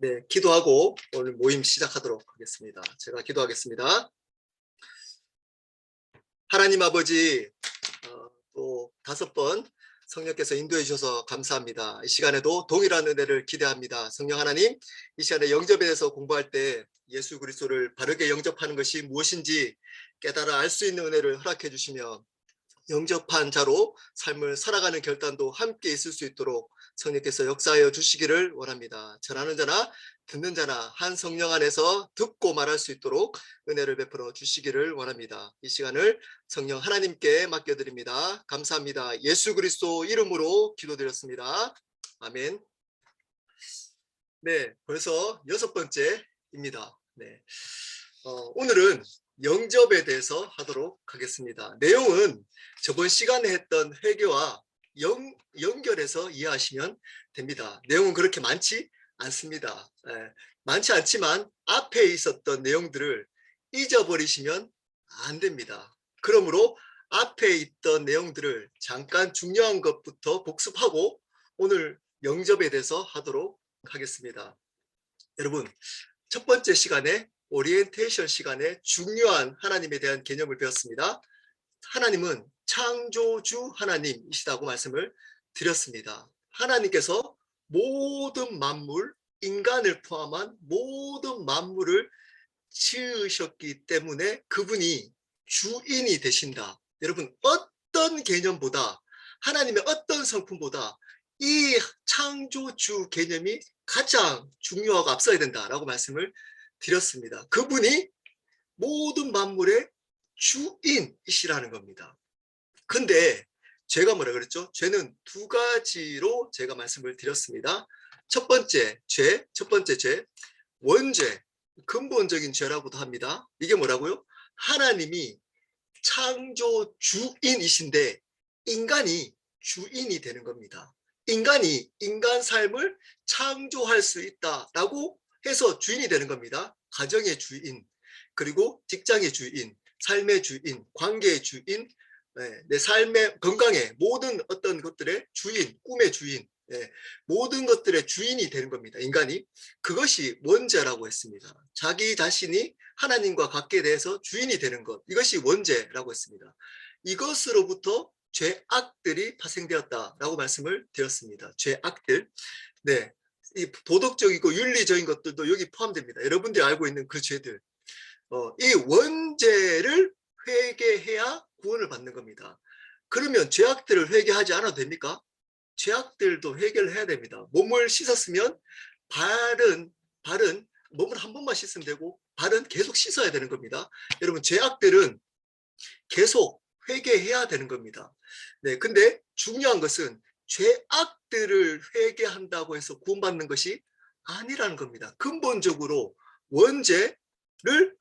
네, 기도하고 오늘 모임 시작하도록 하겠습니다. 제가 기도하겠습니다. 하나님 아버지, 또 5번 성령께서 인도해 주셔서 감사합니다. 이 시간에도 동일한 은혜를 기대합니다. 성령 하나님, 이 시간에 영접에 대해서 공부할 때 예수 그리스도를 바르게 영접하는 것이 무엇인지 깨달아 알 수 있는 은혜를 허락해 주시며 영접한 자로 삶을 살아가는 결단도 함께 있을 수 있도록 성령께서 역사하여 주시기를 원합니다. 전하는 자나 듣는 자나 한 성령 안에서 듣고 말할 수 있도록 은혜를 베풀어 주시기를 원합니다. 이 시간을 성령 하나님께 맡겨드립니다. 감사합니다. 예수 그리스도 이름으로 기도드렸습니다. 아멘. 네, 벌써 6번째입니다. 네, 오늘은 영접에 대해서 하도록 하겠습니다. 내용은 저번 시간에 했던 회개와 연결해서 이해하시면 됩니다. 내용은 그렇게 많지 않습니다. 많지 않지만 앞에 있었던 내용들을 잊어버리시면 안 됩니다. 그러므로 앞에 있던 내용들을 잠깐 중요한 것부터 복습하고 오늘 영접에 대해서 하도록 하겠습니다. 여러분, 첫 번째 시간에 오리엔테이션 시간에 중요한 하나님에 대한 개념을 배웠습니다. 하나님은 창조주 하나님이시다고 말씀을 드렸습니다. 하나님께서 모든 만물, 인간을 포함한 모든 만물을 지으셨기 때문에 그분이 주인이 되신다. 여러분, 어떤 개념보다, 하나님의 어떤 성품보다 이 창조주 개념이 가장 중요하고 앞서야 된다라고 말씀을 드렸습니다. 그분이 모든 만물의 주인이시라는 겁니다. 근데 죄가 뭐라 그랬죠? 죄는 2가지로 제가 말씀을 드렸습니다. 첫 번째 죄, 원죄, 근본적인 죄라고도 합니다. 이게 뭐라고요? 하나님이 창조 주인이신데 인간이 주인이 되는 겁니다. 인간이 인간 삶을 창조할 수 있다라고 해서 주인이 되는 겁니다. 가정의 주인, 그리고 직장의 주인, 삶의 주인, 관계의 주인, 내 삶의 건강의 모든 어떤 것들의 주인, 꿈의 주인, 모든 것들의 주인이 되는 겁니다. 인간이. 그것이 원죄라고 했습니다. 자기 자신이 하나님과 같게 대해서 주인이 되는 것, 이것이 원죄라고 했습니다. 이것으로부터 죄악들이 파생되었다라고 말씀을 드렸습니다. 죄악들. 네, 이 도덕적이고 윤리적인 것들도 여기 포함됩니다. 여러분들이 알고 있는 그 죄들. 이 원죄를 회개해야 구원을 받는 겁니다. 그러면 죄악들을 회개하지 않아도 됩니까? 죄악들도 회개를 해야 됩니다. 몸을 씻었으면 발은 몸을 한 번만 씻으면 되고 발은 계속 씻어야 되는 겁니다. 여러분, 죄악들은 계속 회개해야 되는 겁니다. 네, 근데 중요한 것은 죄악들을 회개한다고 해서 구원받는 것이 아니라는 겁니다. 근본적으로 원죄를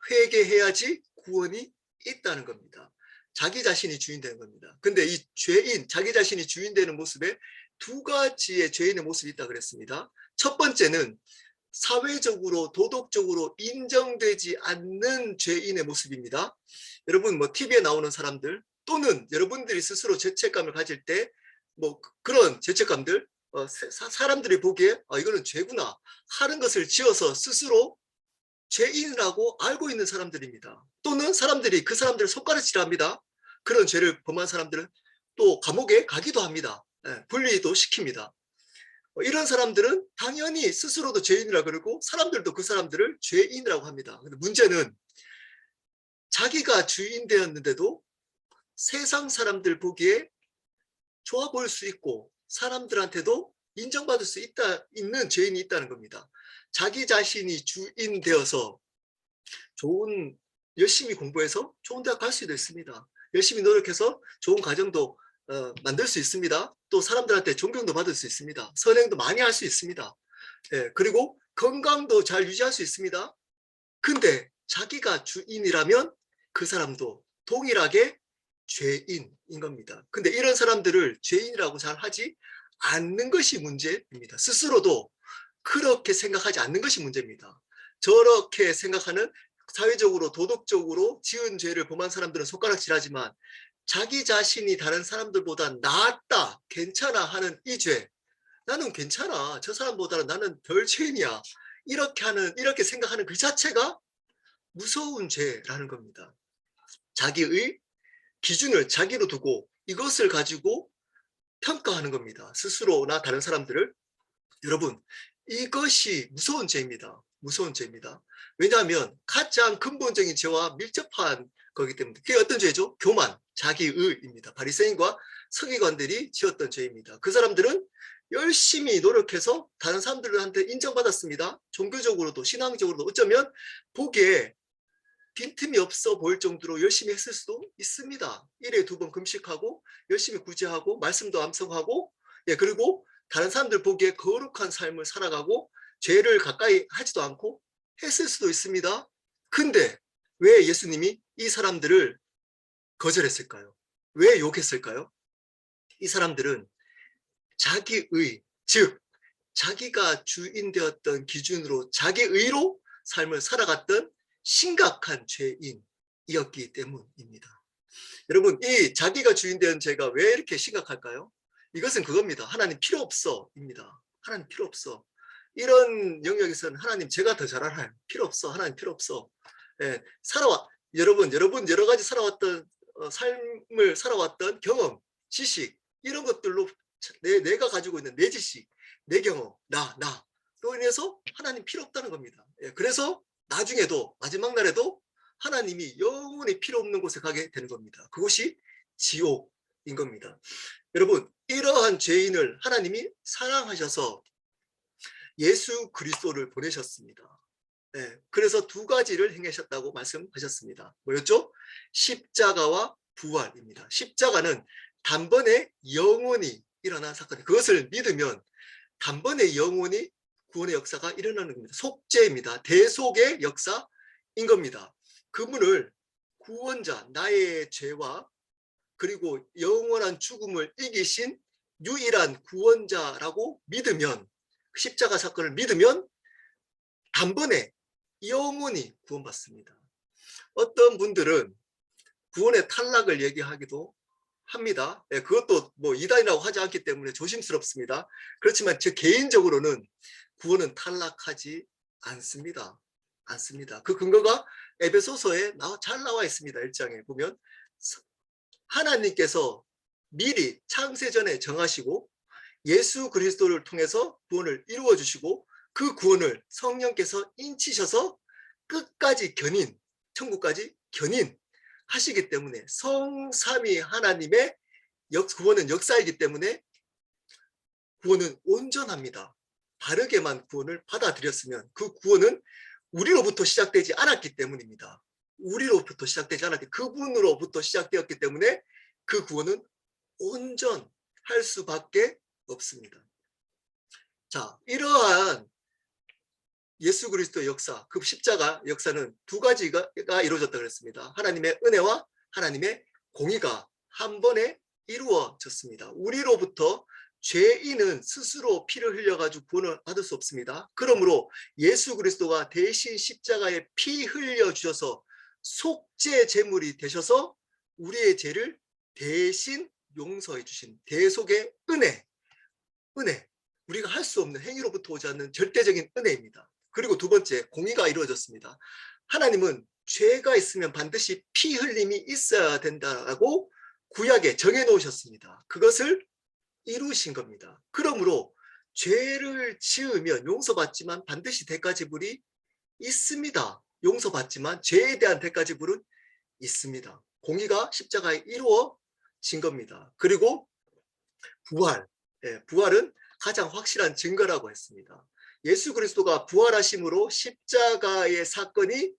회개해야지 구원이 있다는 겁니다. 자기 자신이 주인 되는 겁니다. 근데 이 죄인, 자기 자신이 주인 되는 모습에 2가지의 죄인의 모습이 있다 그랬습니다. 첫 번째는 사회적으로 도덕적으로 인정되지 않는 죄인의 모습입니다. 여러분, 뭐 TV에 나오는 사람들 또는 여러분들이 스스로 죄책감을 가질 때 뭐 그런 죄책감들, 사람들이 보기에 이거는 죄구나 하는 것을 지어서 스스로 죄인이라고 알고 있는 사람들입니다. 또는 사람들이 그 사람들을 손가락질합니다. 그런 죄를 범한 사람들은 또 감옥에 가기도 합니다. 분리도 시킵니다. 이런 사람들은 당연히 스스로도 죄인이라 그러고 사람들도 그 사람들을 죄인이라고 합니다. 근데 문제는 자기가 주인 되었는데도 세상 사람들 보기에 좋아 보일 수 있고 사람들한테도 인정받을 수 있는 죄인이 있다는 겁니다. 자기 자신이 주인 되어서 열심히 공부해서 좋은 대학 갈 수도 있습니다. 열심히 노력해서 좋은 가정도 만들 수 있습니다. 또 사람들한테 존경도 받을 수 있습니다. 선행도 많이 할 수 있습니다. 그리고 건강도 잘 유지할 수 있습니다. 근데 자기가 주인이라면 그 사람도 동일하게 죄인인 겁니다. 근데 이런 사람들을 죄인이라고 잘 하지 않는 것이 문제입니다. 스스로도 그렇게 생각하지 않는 것이 문제입니다. 저렇게 생각하는 사회적으로 도덕적으로 지은 죄를 범한 사람들은 손가락질하지만 자기 자신이 다른 사람들보다 낫다, 괜찮아 하는 이 죄, 나는 괜찮아, 저 사람보다는 나는 덜 죄인이야, 이렇게 생각하는 그 자체가 무서운 죄라는 겁니다. 자기의 기준을 자기로 두고 이것을 가지고 평가하는 겁니다. 스스로나 다른 사람들을. 여러분, 이것이 무서운 죄입니다. 무서운 죄입니다. 왜냐하면 가장 근본적인 죄와 밀접한 거기 때문에. 그게 어떤 죄죠? 교만, 자기의입니다. 바리새인과 서기관들이 지었던 죄입니다. 그 사람들은 열심히 노력해서 다른 사람들한테 인정받았습니다. 종교적으로도 신앙적으로도 어쩌면 보기에 빈틈이 없어 보일 정도로 열심히 했을 수도 있습니다. 1회 2번 금식하고 열심히 구제하고 말씀도 암송하고, 그리고 다른 사람들 보기에 거룩한 삶을 살아가고 죄를 가까이 하지도 않고 했을 수도 있습니다. 근데 왜 예수님이 이 사람들을 거절했을까요? 왜 욕했을까요? 이 사람들은 자기의, 즉 자기가 주인되었던 기준으로 자기의로 삶을 살아갔던 심각한 죄인이었기 때문입니다. 여러분, 이 자기가 주인된 죄가 왜 이렇게 심각할까요? 이것은 그겁니다. 하나님 필요 없어입니다. 하나님 필요 없어. 이런 영역에서는 하나님 제가 더 잘 알아요. 필요 없어. 하나님 필요 없어. 여러분 여러 가지 살아왔던 삶을 살아왔던 경험, 지식 이런 것들로 내가 가지고 있는 내 지식, 내 경험, 로 인해서 하나님 필요 없다는 겁니다. 그래서 나중에도 마지막 날에도 하나님이 영원히 필요 없는 곳에 가게 되는 겁니다. 그것이 지옥인 겁니다. 여러분, 이러한 죄인을 하나님이 사랑하셔서 예수 그리스도를 보내셨습니다. 그래서 두 가지를 행하셨다고 말씀하셨습니다. 뭐였죠? 십자가와 부활입니다. 십자가는 단번에 영원히 일어난 사건, 그것을 믿으면 단번에 영원히 구원의 역사가 일어나는 겁니다. 속죄입니다. 대속의 역사인 겁니다. 그분을 구원자, 나의 죄와 그리고 영원한 죽음을 이기신 유일한 구원자라고 믿으면, 십자가 사건을 믿으면 단번에 영원히 구원받습니다. 어떤 분들은 구원의 탈락을 얘기하기도 합니다. 그것도 뭐 이단이라고 하지 않기 때문에 조심스럽습니다. 그렇지만 제 개인적으로는 구원은 탈락하지 않습니다. 그 근거가 에베소서에 잘 나와 있습니다. 1장에 보면 하나님께서 미리 창세전에 정하시고 예수 그리스도를 통해서 구원을 이루어 주시고 그 구원을 성령께서 인치셔서 끝까지 견인, 천국까지 견인 하시기 때문에 성삼위 하나님의 구원은 역사이기 때문에 구원은 온전합니다. 바르게만 구원을 받아들였으면 그 구원은 우리로부터 시작되지 않았기 때문입니다. 우리로부터 시작되지 않았기, 그분으로부터 시작되었기 때문에 그 구원은 온전할 수밖에 없습니다. 자, 이러한 예수 그리스도의 역사, 그 십자가 역사는 두 가지가 이루어졌다고 그랬습니다. 하나님의 은혜와 하나님의 공의가 한 번에 이루어졌습니다. 우리로부터 죄인은 스스로 피를 흘려가지고 구원을 받을 수 없습니다. 그러므로 예수 그리스도가 대신 십자가에 피 흘려주셔서 속죄 제물이 되셔서 우리의 죄를 대신 용서해 주신 대속의 은혜, 우리가 할 수 없는 행위로부터 오지 않는 절대적인 은혜입니다. 그리고 두 번째, 공의가 이루어졌습니다. 하나님은 죄가 있으면 반드시 피 흘림이 있어야 된다고 구약에 정해놓으셨습니다. 그것을 이루신 겁니다. 그러므로 죄를 지으면 용서받지만 반드시 대가 지불이 있습니다. 용서받지만 죄에 대한 대가 지불은 있습니다. 공의가 십자가에 이루어진 겁니다. 그리고 부활은 가장 확실한 증거라고 했습니다. 예수 그리스도가 부활하심으로 십자가의 사건이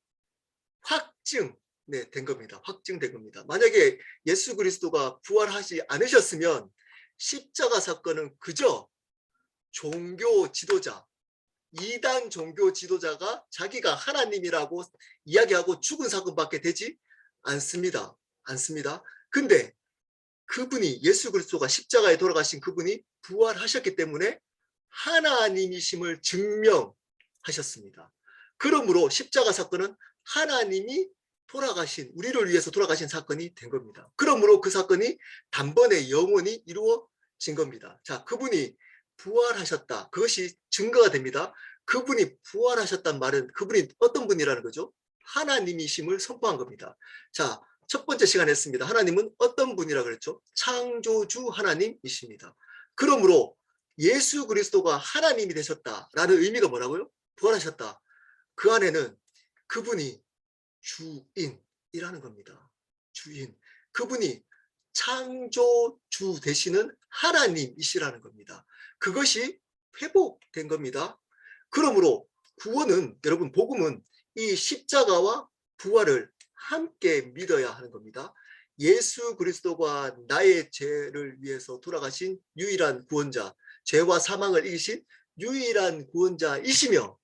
확증된 겁니다. 확증된 겁니다. 만약에 예수 그리스도가 부활하지 않으셨으면 십자가 사건은 그저 종교 지도자, 이단 종교 지도자가 자기가 하나님이라고 이야기하고 죽은 사건밖에 되지 않습니다. 근데 그분이, 예수 그리스도가 십자가에 돌아가신 그분이 부활하셨기 때문에 하나님이심을 증명하셨습니다. 그러므로 십자가 사건은 하나님이 우리를 위해서 돌아가신 사건이 된 겁니다. 그러므로 그 사건이 단번에 영원히 이루어진 겁니다. 자, 그분이 부활하셨다. 그것이 증거가 됩니다. 그분이 부활하셨단 말은 그분이 어떤 분이라는 거죠? 하나님이심을 선포한 겁니다. 자, 첫 번째 시간에 했습니다. 하나님은 어떤 분이라 그랬죠? 창조주 하나님이십니다. 그러므로 예수 그리스도가 하나님이 되셨다라는 의미가 뭐라고요? 부활하셨다. 그 안에는 그분이 주인이라는 겁니다. 주인. 그분이 창조주 되시는 하나님이시라는 겁니다. 그것이 회복된 겁니다. 그러므로 구원은, 여러분, 복음은 이 십자가와 부활을 함께 믿어야 하는 겁니다. 예수 그리스도가 나의 죄를 위해서 돌아가신 유일한 구원자, 죄와 사망을 이기신 유일한 구원자이시며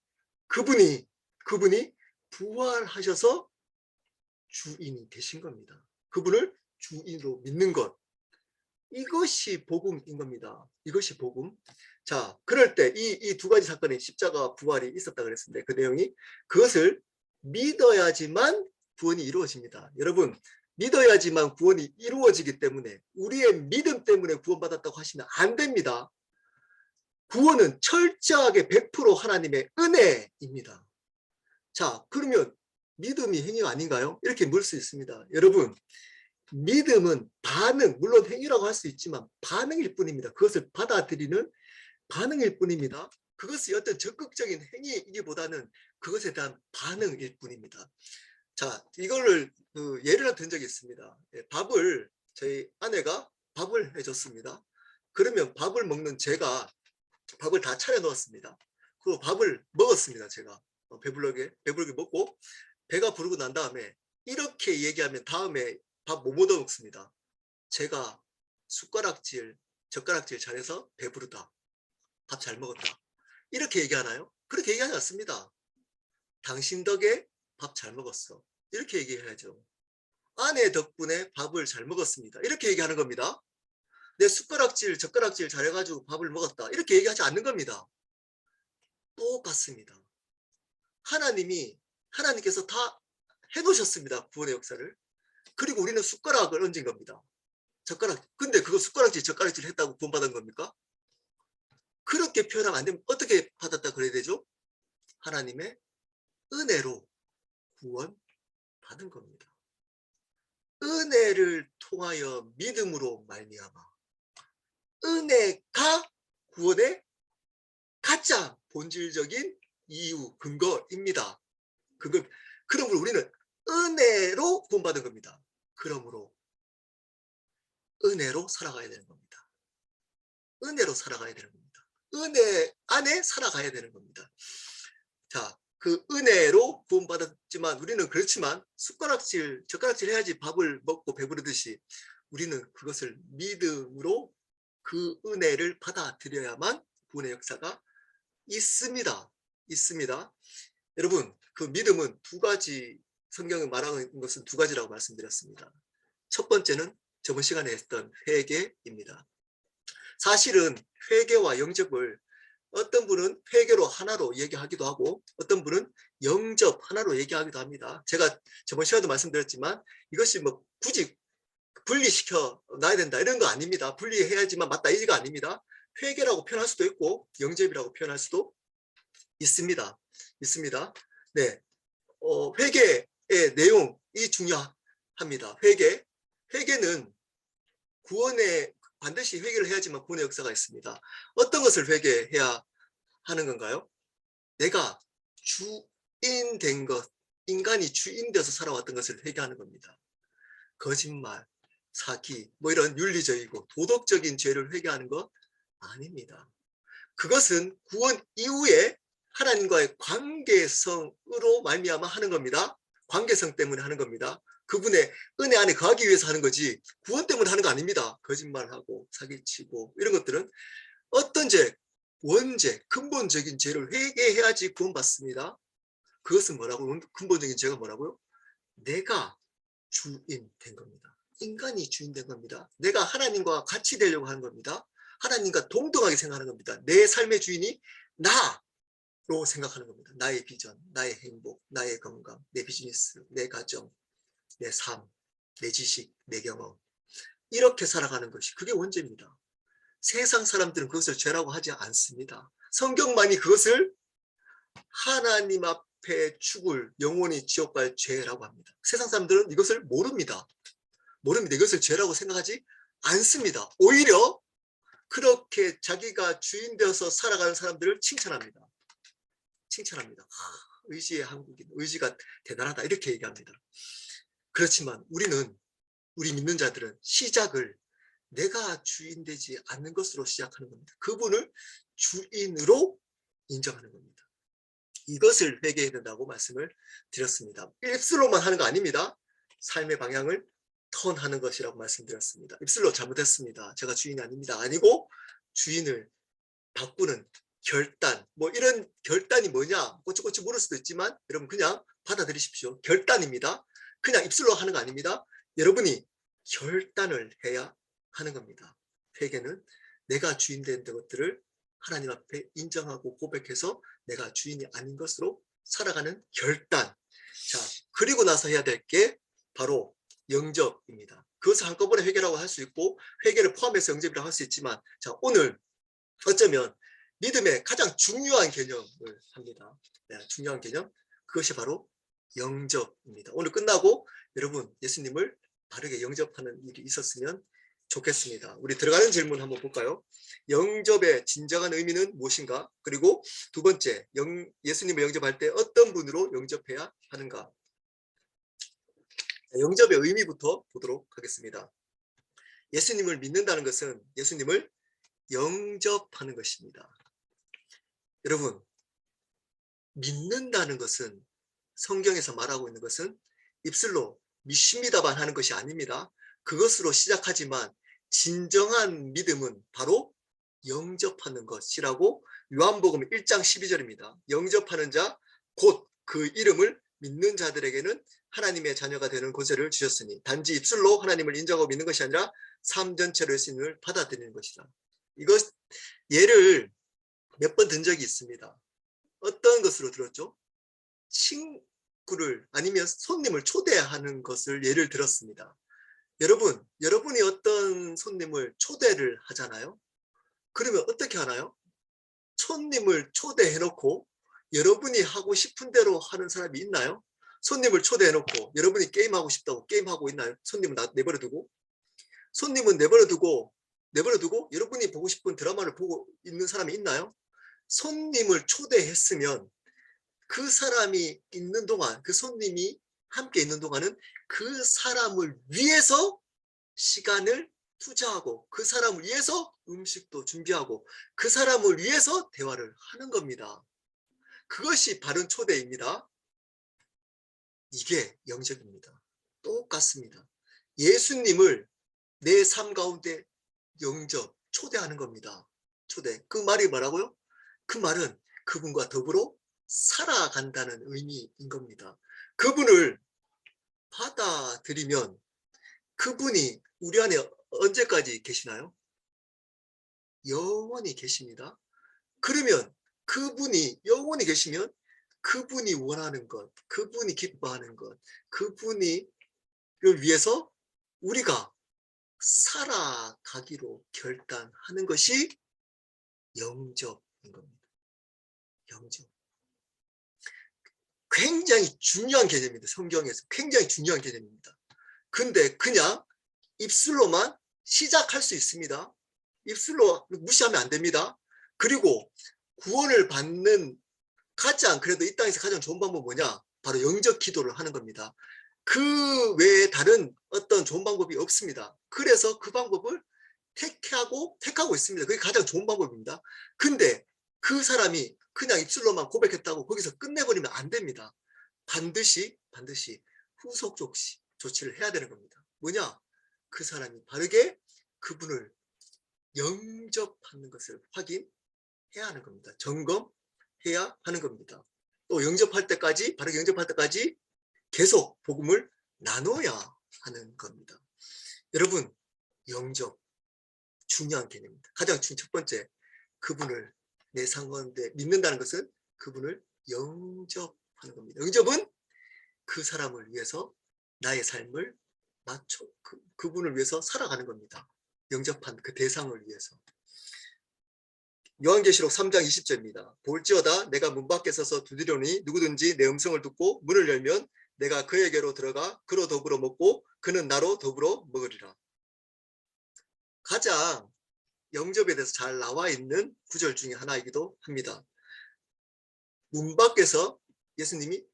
그분이 부활하셔서 주인이 되신 겁니다. 그분을 주인으로 믿는 것. 이것이 복음인 겁니다. 이것이 복음. 자, 그럴 때 이 두 가지 사건의 십자가와 부활이 있었다 그랬습니다. 그 내용이 그것을 믿어야지만 구원이 이루어집니다. 여러분, 믿어야지만 구원이 이루어지기 때문에 우리의 믿음 때문에 구원받았다고 하시면 안 됩니다. 구원은 철저하게 100% 하나님의 은혜입니다. 자, 그러면 믿음이 행위가 아닌가요? 이렇게 물 수 있습니다. 여러분, 믿음은 반응, 물론 행위라고 할 수 있지만 반응일 뿐입니다. 그것을 받아들이는 반응일 뿐입니다. 그것이 어떤 적극적인 행위이기보다는 그것에 대한 반응일 뿐입니다. 자, 이거를 예를 든 적이 있습니다. 밥을 저희 아내가 밥을 해줬습니다. 그러면 밥을 먹는 제가 밥을 다 차려 놓았습니다. 그리고 밥을 먹었습니다. 제가 배부르게 먹고 배가 부르고 난 다음에 이렇게 얘기하면 다음에 밥 못 얻어 먹습니다. 제가 숟가락질, 젓가락질 잘해서 배부르다. 밥 잘 먹었다. 이렇게 얘기하나요? 그렇게 얘기하지 않습니다. 당신 덕에 밥 잘 먹었어. 이렇게 얘기해야죠. 아내 덕분에 밥을 잘 먹었습니다. 이렇게 얘기하는 겁니다. 내 숟가락질, 젓가락질 잘해가지고 밥을 먹었다. 이렇게 얘기하지 않는 겁니다. 똑같습니다. 하나님께서 다 해놓으셨습니다. 구원의 역사를. 그리고 우리는 숟가락을 얹은 겁니다. 근데 그거 숟가락질, 젓가락질 했다고 구원받은 겁니까? 그렇게 표현하면 안 되면 어떻게 받았다 그래야 되죠? 하나님의 은혜로 구원받은 겁니다. 은혜를 통하여 믿음으로 말미암아 은혜가 구원의 가장 본질적인 이유, 근거입니다. 그러므로 우리는 은혜로 구원받은 겁니다. 그러므로 은혜로 살아가야 되는 겁니다. 은혜로 살아가야 되는 겁니다. 은혜 안에 살아가야 되는 겁니다. 자, 그 은혜로 구원받았지만 우리는 그렇지만 숟가락질, 젓가락질 해야지 밥을 먹고 배부르듯이 우리는 그것을 믿음으로 그 은혜를 받아들여야만 구원의 역사가 있습니다. 여러분, 그 믿음은 두 가지, 성경이 말하는 것은 두 가지라고 말씀드렸습니다. 첫 번째는 저번 시간에 했던 회개입니다. 사실은 회개와 영접을 어떤 분은 회개로 하나로 얘기하기도 하고 어떤 분은 영접 하나로 얘기하기도 합니다. 제가 저번 시간에도 말씀드렸지만 이것이 뭐 굳이 분리시켜 놔야 된다 이런 거 아닙니다. 분리해야지만 맞다 이가 아닙니다. 회개라고 표현할 수도 있고 영접이라고 표현할 수도 있습니다. 네, 회개의 내용이 중요합니다. 회개는 구원에 반드시 회개를 해야지만 구원의 역사가 있습니다. 어떤 것을 회개해야 하는 건가요? 내가 주인 된 것, 인간이 주인 되어서 살아왔던 것을 회개하는 겁니다. 거짓말, 사기, 뭐 이런 윤리적이고 도덕적인 죄를 회개하는 것 아닙니다. 그것은 구원 이후에 하나님과의 관계성으로 말미암아 하는 겁니다. 관계성 때문에 하는 겁니다. 그분의 은혜 안에 거하기 위해서 하는 거지 구원 때문에 하는 거 아닙니다. 거짓말하고 사기치고 이런 것들은 어떤 죄, 원죄, 근본적인 죄를 회개해야지 구원받습니다. 그것은 뭐라고? 근본적인 죄가 뭐라고요? 내가 주인 된 겁니다. 인간이 주인 된 겁니다. 내가 하나님과 같이 되려고 하는 겁니다. 하나님과 동등하게 생각하는 겁니다. 내 삶의 주인이 나로 생각하는 겁니다. 나의 비전, 나의 행복, 나의 건강, 내 비즈니스, 내 가정, 내 삶, 내 지식, 내 경험 이렇게 살아가는 것이 그게 원죄입니다. 세상 사람들은 그것을 죄라고 하지 않습니다. 성경만이 그것을 하나님 앞에 죽을 영원히 지옥 갈 죄라고 합니다. 세상 사람들은 이것을 모릅니다. 이것을 죄라고 생각하지 않습니다. 오히려 그렇게 자기가 주인 되어서 살아가는 사람들을 칭찬합니다. 의지의 한국인, 의지가 대단하다 이렇게 얘기합니다. 그렇지만 우리 믿는 자들은 시작을 내가 주인 되지 않는 것으로 시작하는 겁니다. 그분을 주인으로 인정하는 겁니다. 이것을 회개해야 된다고 말씀을 드렸습니다. 입술로만 하는 거 아닙니다. 삶의 방향을 턴하는 것이라고 말씀드렸습니다. 입술로 잘못했습니다. 제가 주인이 아닙니다. 아니고 주인을 바꾸는 결단, 뭐 이런 결단이 뭐냐 꼬치꼬치 물을 수도 있지만 여러분 그냥 받아들이십시오. 결단입니다. 그냥 입술로 하는 거 아닙니다. 여러분이 결단을 해야 하는 겁니다. 회개는 내가 주인 된 것들을 하나님 앞에 인정하고 고백해서 내가 주인이 아닌 것으로 살아가는 결단. 자, 그리고 나서 해야 될 게 바로 영접입니다. 그것을 한꺼번에 회개라고 할 수 있고 회개를 포함해서 영접이라고 할 수 있지만 자, 오늘 어쩌면 믿음의 가장 중요한 개념을 합니다. 네, 중요한 개념. 그것이 바로 영접입니다. 오늘 끝나고 여러분 예수님을 바르게 영접하는 일이 있었으면 좋겠습니다. 우리 들어가는 질문 한번 볼까요? 영접의 진정한 의미는 무엇인가? 그리고 두 번째, 예수님을 영접할 때 어떤 분으로 영접해야 하는가? 영접의 의미부터 보도록 하겠습니다. 예수님을 믿는다는 것은 예수님을 영접하는 것입니다. 여러분, 믿는다는 것은 성경에서 말하고 있는 것은 입술로 믿습니다만 하는 것이 아닙니다. 그것으로 시작하지만 진정한 믿음은 바로 영접하는 것이라고 요한복음 1장 12절입니다. 영접하는 자 곧 그 이름을 믿는 자들에게는 하나님의 자녀가 되는 권세를 주셨으니 단지 입술로 하나님을 인정하고 믿는 것이 아니라 삶 전체로 예수님을 받아들이는 것이다. 이것 예를 몇 번 든 적이 있습니다. 어떤 것으로 들었죠? 친구를 아니면 손님을 초대하는 것을 예를 들었습니다. 여러분이 어떤 손님을 초대를 하잖아요. 그러면 어떻게 하나요? 손님을 초대해놓고 여러분이 하고 싶은 대로 하는 사람이 있나요? 손님을 초대해놓고 여러분이 게임하고 싶다고 게임하고 있나요? 손님은 내버려두고 내버려두고 여러분이 보고 싶은 드라마를 보고 있는 사람이 있나요? 손님을 초대했으면 그 사람이 있는 동안, 그 손님이 함께 있는 동안은 그 사람을 위해서 시간을 투자하고 그 사람을 위해서 음식도 준비하고 그 사람을 위해서 대화를 하는 겁니다. 그것이 바른 초대입니다. 이게 영접입니다. 똑같습니다. 예수님을 내 삶 가운데 초대하는 겁니다. 초대. 그 말이 뭐라고요? 그 말은 그분과 더불어 살아간다는 의미인 겁니다. 그분을 받아들이면 그분이 우리 안에 언제까지 계시나요? 영원히 계십니다. 그러면 그분이 영원히 계시면 그분이 원하는 것, 그분이 기뻐하는 것, 그분을 위해서 우리가 살아가기로 결단하는 것이 영접인 겁니다. 영접. 굉장히 중요한 개념입니다. 성경에서 굉장히 중요한 개념입니다. 근데 그냥 입술로만 시작할 수 있습니다. 입술로 무시하면 안 됩니다. 그리고 구원을 받는 그래도 이 땅에서 가장 좋은 방법은 뭐냐? 바로 영접 기도를 하는 겁니다. 그 외에 다른 어떤 좋은 방법이 없습니다. 그래서 그 방법을 택하고 있습니다. 그게 가장 좋은 방법입니다. 근데 그 사람이 그냥 입술로만 고백했다고 거기서 끝내버리면 안 됩니다. 반드시 후속 조치를 해야 되는 겁니다. 뭐냐? 그 사람이 바르게 그분을 영접하는 것을 확인해야 하는 겁니다. 점검해야 하는 겁니다. 또 바르게 영접할 때까지 계속 복음을 나눠야 하는 겁니다. 여러분, 영접 중요한 개념입니다. 가장 첫 번째, 그분을 내 삶 가운데 믿는다는 것은 그분을 영접하는 겁니다. 영접은 그 사람을 위해서 나의 삶을 그분을 위해서 살아가는 겁니다. 영접한 그 대상을 위해서. 요한계시록 3장 20절입니다. 볼지어다 내가 문 밖에 서서 두드리오니 누구든지 내 음성을 듣고 문을 열면 내가 그에게로 들어가 그로 더불어 먹고 그는 나로 더불어 먹으리라. 가장 영접에 대해서 잘 나와 있는 구절 중에 하나이기도 합니다. 문 밖에서 예수님이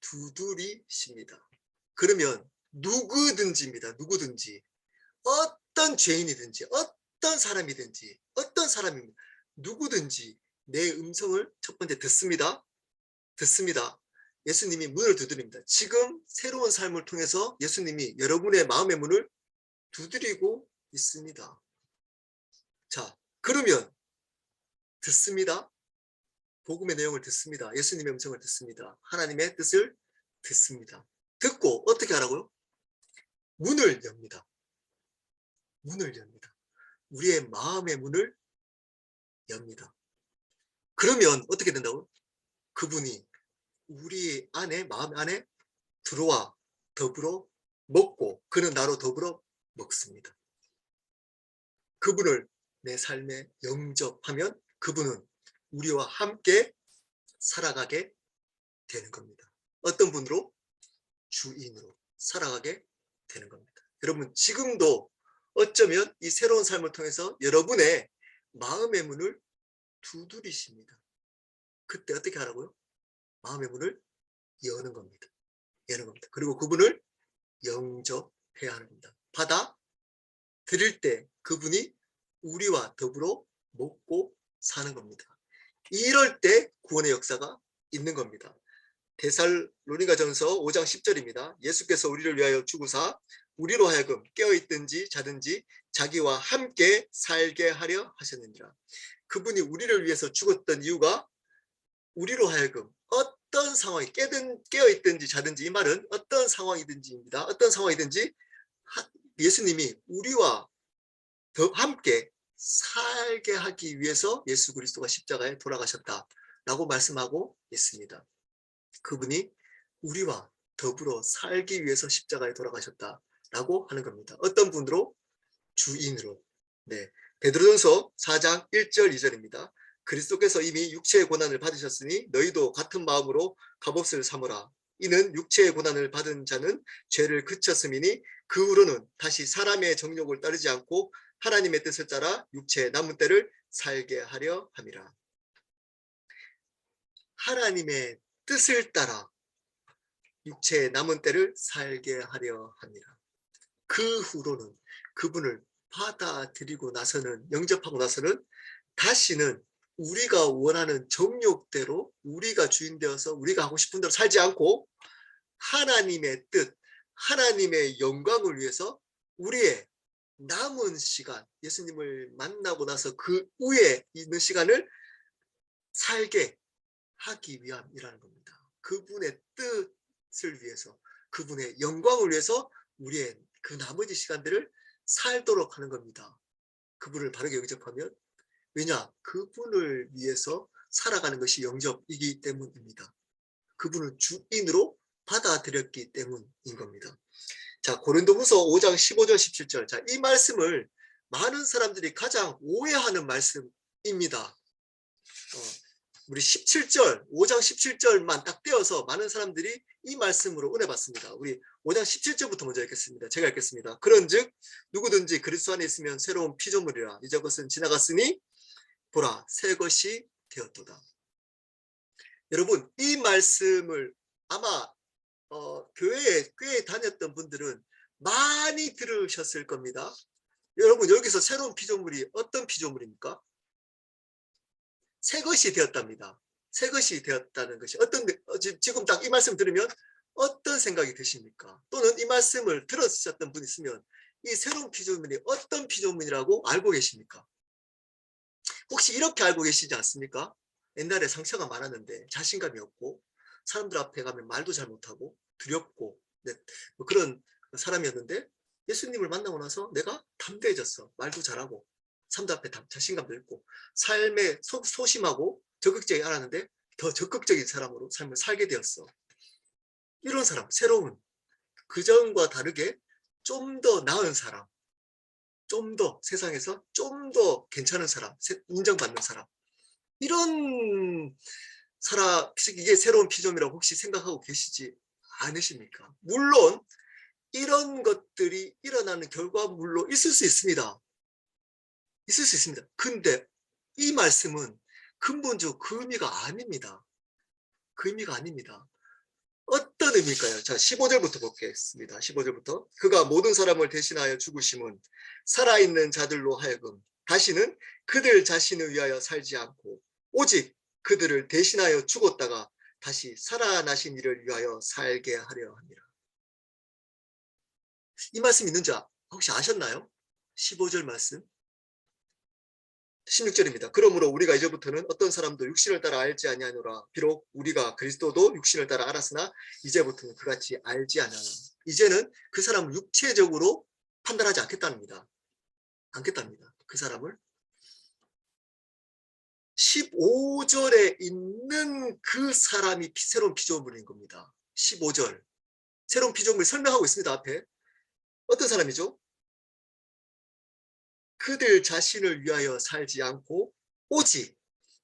두드리십니다. 그러면 누구든지입니다. 누구든지. 어떤 죄인이든지 어떤 사람이든지 어떤 사람입니다. 누구든지 내 음성을 첫 번째 듣습니다. 듣습니다. 예수님이 문을 두드립니다. 지금 새로운 삶을 통해서 예수님이 여러분의 마음의 문을 두드리고 있습니다. 자, 그러면 듣습니다. 복음의 내용을 듣습니다. 예수님의 음성을 듣습니다. 하나님의 뜻을 듣습니다. 듣고 어떻게 하라고요? 문을 엽니다. 문을 엽니다. 우리의 마음의 문을 엽니다. 그러면 어떻게 된다고요? 그분이 우리 안에 마음 안에 들어와 더불어 먹고 그는 나로 더불어 먹습니다. 그분을 내 삶에 영접하면 그분은 우리와 함께 살아가게 되는 겁니다. 어떤 분으로? 주인으로 살아가게 되는 겁니다. 여러분 지금도 어쩌면 이 새로운 삶을 통해서 여러분의 마음의 문을 두드리십니다. 그때 어떻게 하라고요? 마음의 문을 여는 겁니다. 여는 겁니다. 그리고 그분을 영접해야 하는 겁니다. 받아들일 때 그분이 우리와 더불어 먹고 사는 겁니다. 이럴 때 구원의 역사가 있는 겁니다. 데살로니가전서 5장 10절입니다. 예수께서 우리를 위하여 죽으사 우리로 하여금 깨어있든지 자든지 자기와 함께 살게 하려 하셨느니라. 그분이 우리를 위해서 죽었던 이유가 우리로 하여금 어떤 상황이 깨어있든지 자든지 이 말은 어떤 상황이든지입니다. 어떤 상황이든지 예수님이 우리와 더 함께 살게 하기 위해서 예수 그리스도가 십자가에 돌아가셨다라고 말씀하고 있습니다. 그분이 우리와 더불어 살기 위해서 십자가에 돌아가셨다라고 하는 겁니다. 어떤 분으로? 주인으로. 네, 베드로전서 4장 1절 2절입니다. 그리스도께서 이미 육체의 고난을 받으셨으니 너희도 같은 마음으로 값없을 삼으라. 이는 육체의 고난을 받은 자는 죄를 그쳤음이니 그 후로는 다시 사람의 정욕을 따르지 않고 하나님의 뜻을 따라 육체의 남은 때를 살게 하려 함이라. 하나님의 뜻을 따라 육체의 남은 때를 살게 하려 합니다. 그 후로는 그분을 받아들이고 나서는 영접하고 나서는 다시는 우리가 원하는 정욕대로 우리가 주인 되어서 우리가 하고 싶은 대로 살지 않고 하나님의 뜻, 하나님의 영광을 위해서 우리의 남은 시간, 예수님을 만나고 나서 그 후에 있는 시간을 살게 하기 위함이라는 겁니다. 그분의 뜻을 위해서, 그분의 영광을 위해서 우리의 그 나머지 시간들을 살도록 하는 겁니다. 그분을 바르게 영접하면. 왜냐? 그분을 위해서 살아가는 것이 영접이기 때문입니다. 그분을 주인으로 받아들였기 때문인 겁니다. 자, 고린도후서 5장 15절 17절. 자, 이 말씀을 많은 사람들이 가장 오해하는 말씀입니다. 우리 17절, 5장 17절만 딱 떼어서 많은 사람들이 이 말씀으로 은혜 받습니다. 우리 5장 17절부터 먼저 읽겠습니다. 제가 읽겠습니다. 그런즉 누구든지 그리스도 안에 있으면 새로운 피조물이라. 이제 것은 지나갔으니 보라 새 것이 되었도다. 여러분 이 말씀을 아마 교회에 꽤 다녔던 분들은 많이 들으셨을 겁니다. 여러분 여기서 새로운 피조물이 어떤 피조물입니까? 새 것이 되었답니다. 새 것이 되었다는 것이 지금 딱 이 말씀 들으면 어떤 생각이 드십니까? 또는 이 말씀을 들으셨던 분 있으면 이 새로운 피조물이 어떤 피조물이라고 알고 계십니까? 혹시 이렇게 알고 계시지 않습니까? 옛날에 상처가 많았는데 자신감이 없고 사람들 앞에 가면 말도 잘 못하고 두렵고 뭐 그런 사람이었는데 예수님을 만나고 나서 내가 담대해졌어. 말도 잘하고 사람들 앞에 자신감도 있고 삶에 소심하고 적극적이지 않았는데 더 적극적인 사람으로 삶을 살게 되었어. 이런 사람, 새로운 그전과 다르게 좀 더 나은 사람, 좀 더 세상에서 좀 더 괜찮은 사람, 인정받는 사람, 이런 이게 새로운 피조물이라고 혹시 생각하고 계시지 않으십니까? 물론 이런 것들이 일어나는 결과물로 있을 수 있습니다. 있을 수 있습니다. 근데 이 말씀은 근본적으로 그 의미가 아닙니다. 그 의미가 아닙니다. 어떤 의미일까요? 자, 15절부터 보겠습니다. 15절부터. 그가 모든 사람을 대신하여 죽으심은 살아있는 자들로 하여금 다시는 그들 자신을 위하여 살지 않고 오직 그들을 대신하여 죽었다가 다시 살아나신 이를 위하여 살게 하려 합니다. 이 말씀 있는 자 혹시 아셨나요? 15절 말씀. 16절입니다. 그러므로 우리가 이제부터는 어떤 사람도 육신을 따라 알지 아니하노라. 비록 우리가 그리스도도 육신을 따라 알았으나 이제부터는 그같이 알지 아니하노라. 이제는 그 사람을 육체적으로 판단하지 않겠답니다. 그 사람을 15절에 있는 그 사람이 새로운 피조물인 겁니다. 15절. 새로운 피조물 설명하고 있습니다. 앞에. 어떤 사람이죠? 그들 자신을 위하여 살지 않고 오직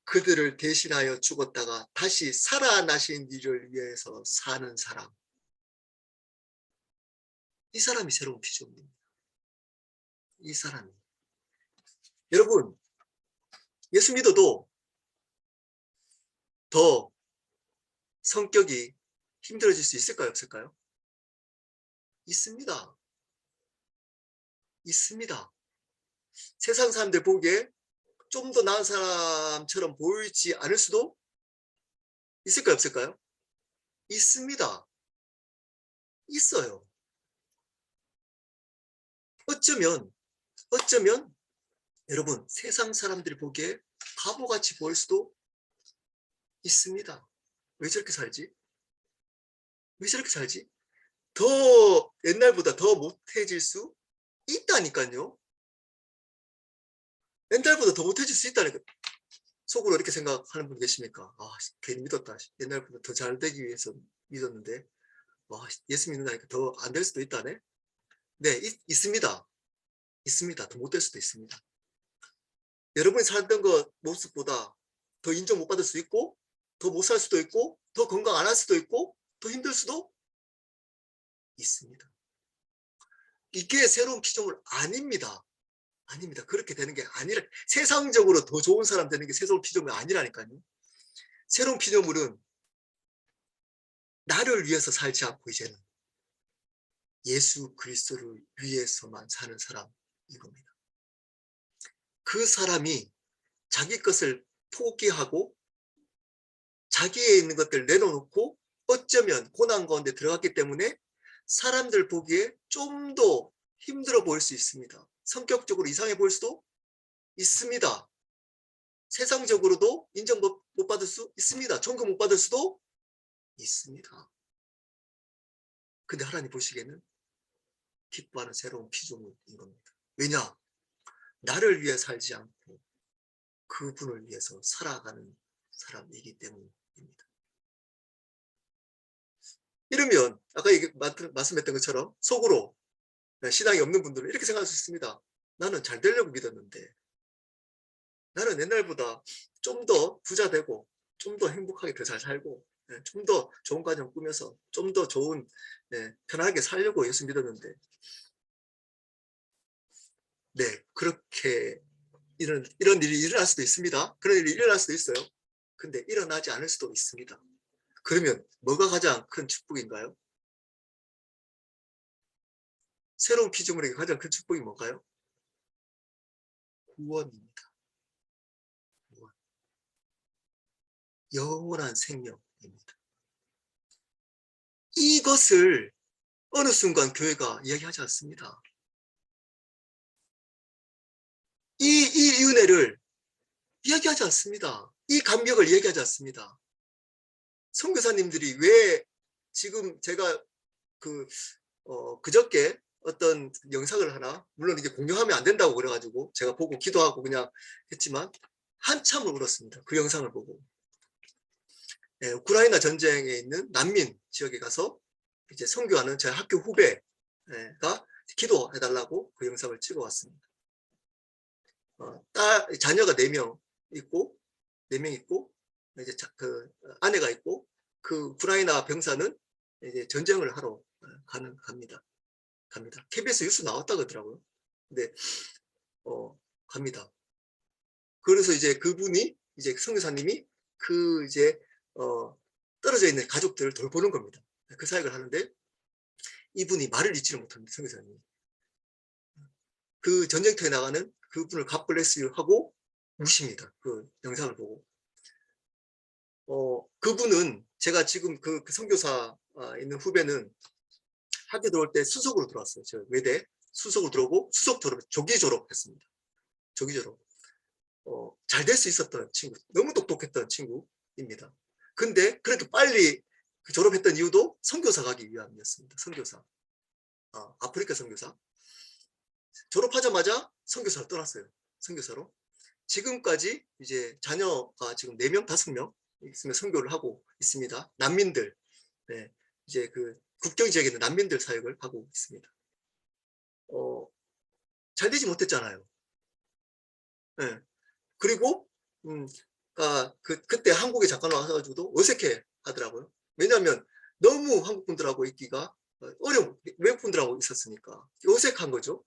그들을 대신하여 죽었다가 다시 살아나신 이를 위해서 사는 사람. 이 사람이 새로운 피조물입니다. 이 사람이. 여러분, 예수 믿어도 더 성격이 힘들어질 수 있을까요? 없을까요? 있습니다. 있습니다. 세상 사람들 보기에 좀 더 나은 사람처럼 보이지 않을 수도 있을까요? 없을까요? 있습니다. 있어요. 어쩌면 여러분 세상 사람들이 보기에 바보같이 보일 수도 있습니다. 왜 저렇게 살지? 왜 저렇게 살지? 더 옛날보다 더 못해질 수 있다니까요. 옛날보다 더 못해질 수 있다니까. 속으로 이렇게 생각하는 분 계십니까? 아, 괜히 믿었다. 옛날보다 더 잘 되기 위해서 믿었는데 와, 예수 믿는다니까 더 안 될 수도 있다네. 네, 있습니다. 있습니다. 더 못 될 수도 있습니다. 여러분이 살던 것 모습보다 더 인정 못 받을 수 있고 더 못 살 수도 있고 더 건강 안 할 수도 있고 더 힘들 수도 있습니다. 이게 새로운 피조물 아닙니다. 아닙니다. 그렇게 되는 게 아니라 세상적으로 더 좋은 사람 되는 게 새로운 피조물 아니라니까요. 새로운 피조물은 나를 위해서 살지 않고 이제는 예수 그리스도를 위해서만 사는 사람 이겁니다. 그 사람이 자기 것을 포기하고 자기에 있는 것들 내려놓고 어쩌면 고난 가운데 들어갔기 때문에 사람들 보기에 좀 더 힘들어 보일 수 있습니다. 성격적으로 이상해 보일 수도 있습니다. 세상적으로도 인정 못 받을 수 있습니다. 존경 못 받을 수도 있습니다. 근데 하나님 보시기에는 기뻐하는 새로운 피조물인 겁니다. 왜냐? 나를 위해 살지 않고 그분을 위해서 살아가는 사람이기 때문입니다. 이러면 아까 말씀했던 것처럼 속으로 신앙이 없는 분들은 이렇게 생각할 수 있습니다. 나는 잘 되려고 믿었는데 나는 옛날보다 좀 더 부자 되고 좀 더 행복하게 더 잘 살고 좀 더 좋은 가정 꾸며서 좀 더 좋은 편하게 살려고 예수 믿었는데 네 그렇게 이런 일이 일어날 수도 있습니다. 그런 일이 일어날 수도 있어요. 근데 일어나지 않을 수도 있습니다. 그러면 뭐가 가장 큰 축복인가요? 새로운 피조물에게 가장 큰 축복이 뭔가요? 구원입니다. 구원. 영원한 생명입니다. 이것을 어느 순간 교회가 이야기하지 않습니다. 이 은혜를 이야기하지 않습니다. 이 감격을 이야기하지 않습니다. 선교사님들이 왜 지금 제가 그저께 어떤 영상을 하나 물론 이게 공유하면 안 된다고 그래가지고 제가 보고 기도하고 그냥 했지만 한참을 울었습니다. 그 영상을 보고 우크라이나 전쟁에 있는 난민 지역에 가서 이제 선교하는 제 학교 후배가 기도해달라고 그 영상을 찍어왔습니다. 자녀가 4명 있고 4명 있고 이제 그 아내가 있고 그 우크라이나 병사는 이제 전쟁을 하러 갑니다. KBS 뉴스 나왔다 그러더라고요. 근데 갑니다. 그래서 이제 그분이 이제 선교사님이 그 이제 떨어져 있는 가족들을 돌보는 겁니다. 그 사역을 하는데 이분이 말을 잊지를 못합니다. 선교사님이. 그 전쟁터에 나가는 그분을 God bless you 하고 우십니다. 그 영상을 보고. 그분은 제가 지금 그 선교사 있는 후배는 학교 들어올 때 수석으로 들어왔어요. 저 외대 수석으로 들어오고 수석 졸업, 조기 졸업했습니다. 조기 졸업. 잘 될 수 있었던 친구, 너무 똑똑했던 친구입니다. 근데 그렇게 빨리 졸업했던 이유도 선교사 가기 위함이었습니다. 선교사. 아프리카 선교사. 졸업하자마자 선교사를 떠났어요. 선교사로. 지금까지 이제 자녀가 지금 4명, 5명 있으면 선교를 하고 있습니다. 난민들. 네. 이제 그 국경 지역에 있는 난민들 사역을 하고 있습니다. 잘 되지 못했잖아요. 네. 그리고 그때 한국에 잠깐 와가지고도 어색해 하더라고요. 왜냐하면 너무 한국 분들하고 있기가 어려운, 외국 분들하고 있었으니까 어색한 거죠.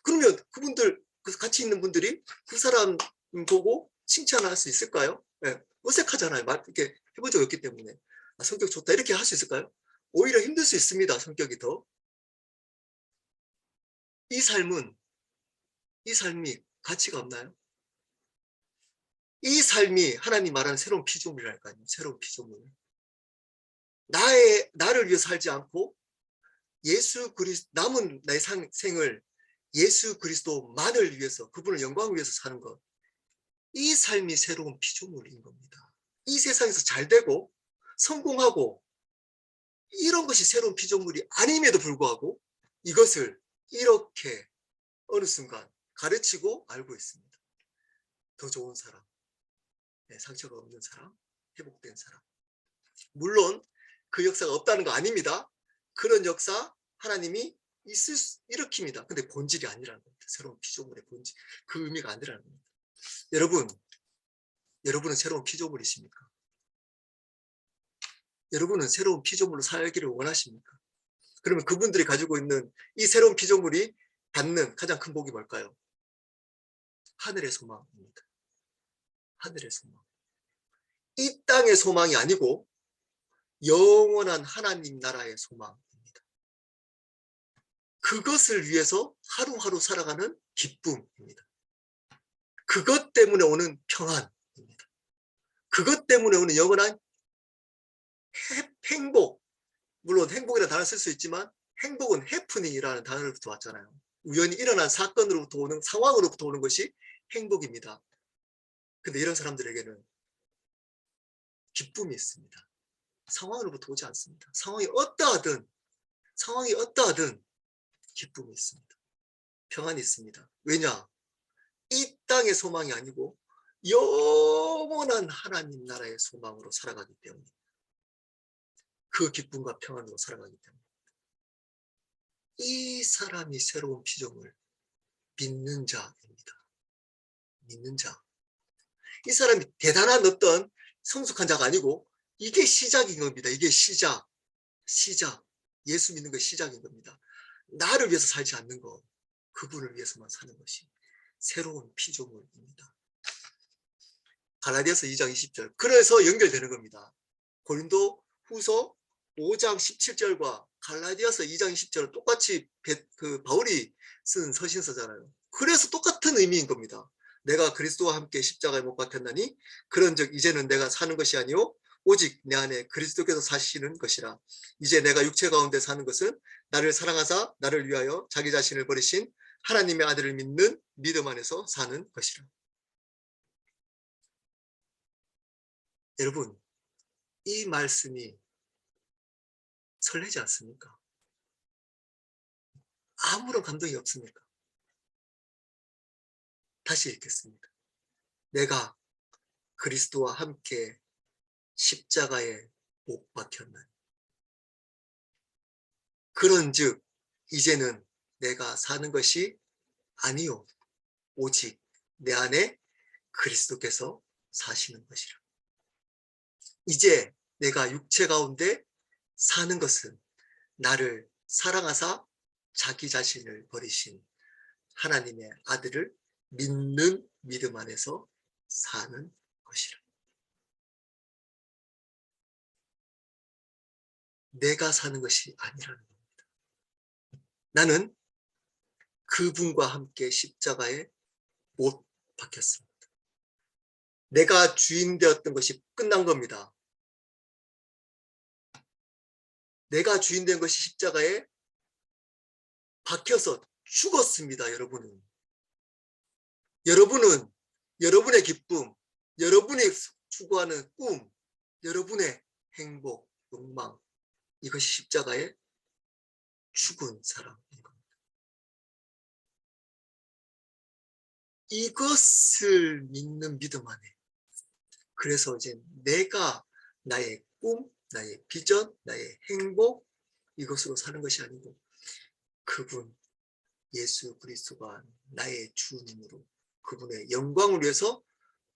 그러면 그분들 같이 있는 분들이 그 사람 보고 칭찬할 수 있을까요? 네. 어색하잖아요. 이렇게 해본 적이 없기 때문에. 성격 좋다 이렇게 할 수 있을까요? 오히려 힘들 수 있습니다. 성격이 더. 이 삶이 가치가 없나요? 이 삶이 하나님 말하는 새로운 피조물이랄까요? 새로운 피조물. 나를 위해 살지 않고 남은 나의 생을 예수 그리스도만을 위해서, 그분을 영광을 위해서 사는 것. 이 삶이 새로운 피조물인 겁니다. 이 세상에서 잘 되고 성공하고 이런 것이 새로운 피조물이 아님에도 불구하고 이것을 이렇게 어느 순간 가르치고 알고 있습니다. 더 좋은 사람, 상처가 없는 사람, 회복된 사람. 물론 그 역사가 없다는 거 아닙니다. 그런 역사 하나님이 일으킵니다. 근데 본질이 아니라는 겁니다. 새로운 피조물의 본질, 그 의미가 아니라는 겁니다. 여러분은 새로운 피조물이십니까? 여러분은 새로운 피조물로 살기를 원하십니까? 그러면 그분들이 가지고 있는 이 새로운 피조물이 받는 가장 큰 복이 뭘까요? 하늘의 소망입니다. 하늘의 소망. 이 땅의 소망이 아니고 영원한 하나님 나라의 소망입니다. 그것을 위해서 하루하루 살아가는 기쁨입니다. 그것 때문에 오는 평안입니다. 그것 때문에 오는 영원한 행복. 물론 행복이라는 단어를 쓸 수 있지만 행복은 해프닝이라는 단어로부터 왔잖아요. 우연히 일어난 사건으로부터 오는, 상황으로부터 오는 것이 행복입니다. 근데 이런 사람들에게는 기쁨이 있습니다. 상황으로부터 오지 않습니다. 상황이 어떠하든 기쁨이 있습니다. 평안이 있습니다. 왜냐? 이 땅의 소망이 아니고 영원한 하나님 나라의 소망으로 살아가기 때문에, 그 기쁨과 평안으로 살아가기 때문에 이 사람이 새로운 피조물, 믿는 자입니다. 믿는 자. 이 사람이 대단한 어떤 성숙한 자가 아니고 이게 시작인 겁니다. 이게 시작. 예수 믿는 것이 시작인 겁니다. 나를 위해서 살지 않는 것, 그분을 위해서만 사는 것이 새로운 피조물입니다. 갈라디아서 2장 20절. 그래서 연결되는 겁니다. 고린도 후서 5장 17절과 갈라디아서 2장 20절은 똑같이 바울이 쓴 서신서잖아요. 그래서 똑같은 의미인 겁니다. 내가 그리스도와 함께 십자가에 못 박혔나니 그런즉 이제는 내가 사는 것이 아니요 오직 내 안에 그리스도께서 사시는 것이라. 이제 내가 육체 가운데 사는 것은 나를 사랑하사 나를 위하여 자기 자신을 버리신 하나님의 아들을 믿는 믿음 안에서 사는 것이라. 여러분, 이 말씀이 설레지 않습니까? 아무런 감동이 없습니까? 다시 읽겠습니다. 내가 그리스도와 함께 십자가에 못 박혔나니 그런즉 이제는 내가 사는 것이 아니요 오직 내 안에 그리스도께서 사시는 것이라. 이제 내가 육체 가운데 사는 것은 나를 사랑하사 자기 자신을 버리신 하나님의 아들을 믿는 믿음 안에서 사는 것이라. 내가 사는 것이 아니라는 겁니다. 나는 그분과 함께 십자가에 못 박혔습니다. 내가 주인 되었던 것이 끝난 겁니다. 내가 주인 된 것이 십자가에 박혀서 죽었습니다. 여러분은 여러분의 기쁨, 여러분이 추구하는 꿈, 여러분의 행복, 욕망, 이것이 십자가에 죽은 사람인 겁니다. 이것을 믿는 믿음 안에, 그래서 이제 내가 나의 꿈, 나의 비전, 나의 행복, 이것으로 사는 것이 아니고 그분 예수 그리스도가 나의 주님으로 그분의 영광을 위해서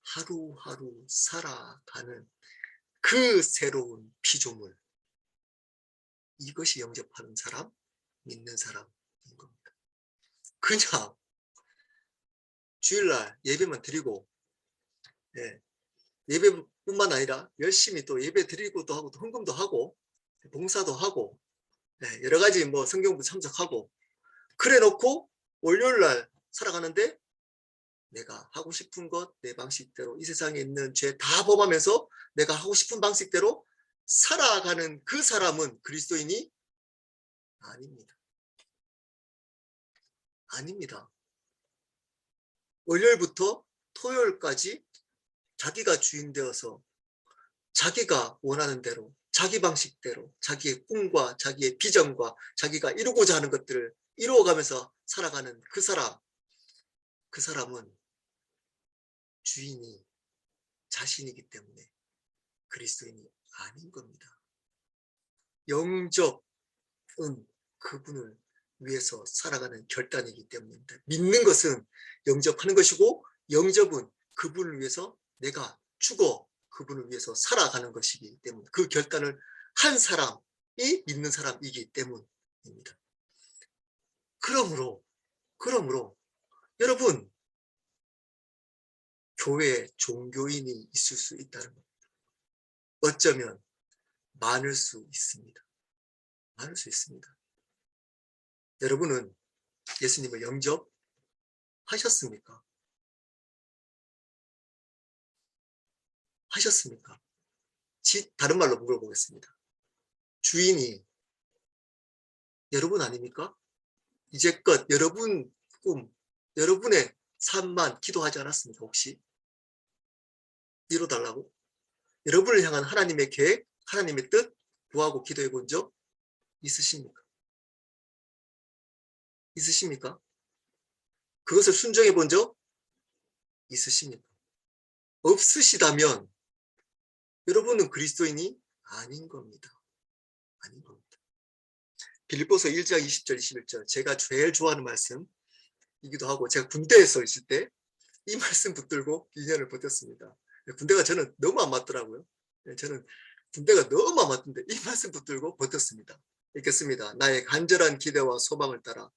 하루하루 살아가는 그 새로운 피조물, 이것이 영접하는 사람, 믿는 사람인 겁니다. 그냥 주일날 예배만 드리고, 예배뿐만 아니라 열심히 또 예배 드리고도 하고 또 헌금도 하고 봉사도 하고 여러 가지 뭐 성경부 참석하고 그래 놓고 월요일날 살아가는데 내가 하고 싶은 것 내 방식대로 이 세상에 있는 죄 다 범하면서 내가 하고 싶은 방식대로 살아가는 그 사람은 그리스도인이 아닙니다. 아닙니다. 월요일부터 토요일까지 자기가 주인 되어서 자기가 원하는 대로 자기 방식대로 자기의 꿈과 자기의 비전과 자기가 이루고자 하는 것들을 이루어가면서 살아가는 그 사람은 주인이 자신이기 때문에 그리스도인이 아닌 겁니다. 영접은 그분을 위해서 살아가는 결단이기 때문입니다. 믿는 것은 영접하는 것이고 영접은 그분을 위해서 내가 죽어 그분을 위해서 살아가는 것이기 때문에 그 결단을 한 사람이 믿는 사람이기 때문입니다. 그러므로 여러분 교회에 종교인이 있을 수 있다는 겁니다. 어쩌면 많을 수 있습니다. 많을 수 있습니다. 여러분은 예수님을 영접하셨습니까? 하셨습니까? 다른 말로 물어보겠습니다. 주인이 여러분 아닙니까? 이제껏 여러분 꿈, 여러분의 삶만 기도하지 않았습니까? 혹시 이뤄달라고? 여러분을 향한 하나님의 계획, 하나님의 뜻 구하고 기도해 본 적 있으십니까? 있으십니까? 그것을 순종해 본 적 있으십니까? 없으시다면 여러분은 그리스도인이 아닌 겁니다. 아닌 겁니다. 빌립보서 1장 20절 21절 제가 제일 좋아하는 말씀이기도 하고 제가 군대에 서 있을 때 이 말씀 붙들고 2년을 버텼습니다. 군대가 저는 너무 안 맞더라고요. 저는 군대가 너무 안 맞던데 이 말씀 붙들고 버텼습니다. 읽겠습니다. 나의 간절한 기대와 소망을 따라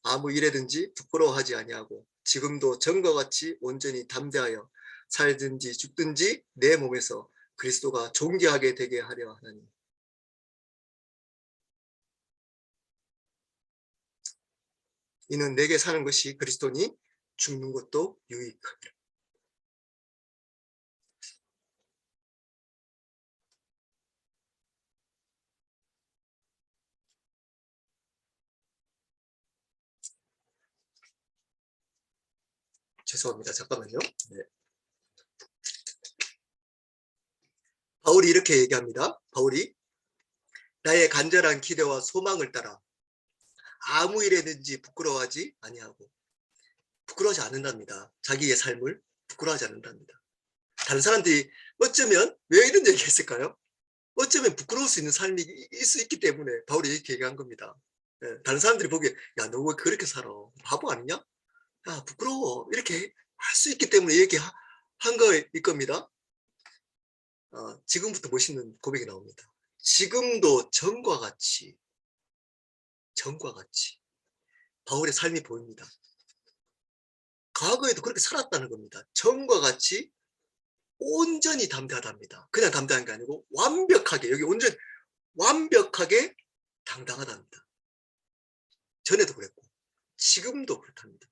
아무 일에든지 부끄러워하지 아니하고 지금도 전과 같이 온전히 담대하여 살든지 죽든지 내 몸에서 그리스도가 존귀하게 되게 하려 하나니. 이는 내게 사는 것이 그리스도니 죽는 것도 유익하니라. 죄송합니다. 잠깐만요. 네. 바울이 이렇게 얘기합니다. 바울이 나의 간절한 기대와 소망을 따라 아무 일에든지 부끄러워하지 아니하고 부끄러워하지 않는답니다. 자기의 삶을 부끄러워하지 않는답니다. 다른 사람들이 어쩌면 왜 이런 얘기 했을까요? 어쩌면 부끄러울 수 있는 삶이 있기 때문에 바울이 이렇게 얘기한 겁니다. 다른 사람들이 보기에 야, 너 왜 그렇게 살아? 바보 아니냐? 야, 부끄러워. 이렇게 할 수 있기 때문에 한 거일 겁니다. 지금부터 멋있는 고백이 나옵니다. 지금도 전과 같이 바울의 삶이 보입니다. 과거에도 그렇게 살았다는 겁니다. 전과 같이 온전히 담대하답니다. 그냥 담대한 게 아니고 완벽하게, 여기 온전히 완벽하게 당당하답니다. 전에도 그랬고 지금도 그렇답니다.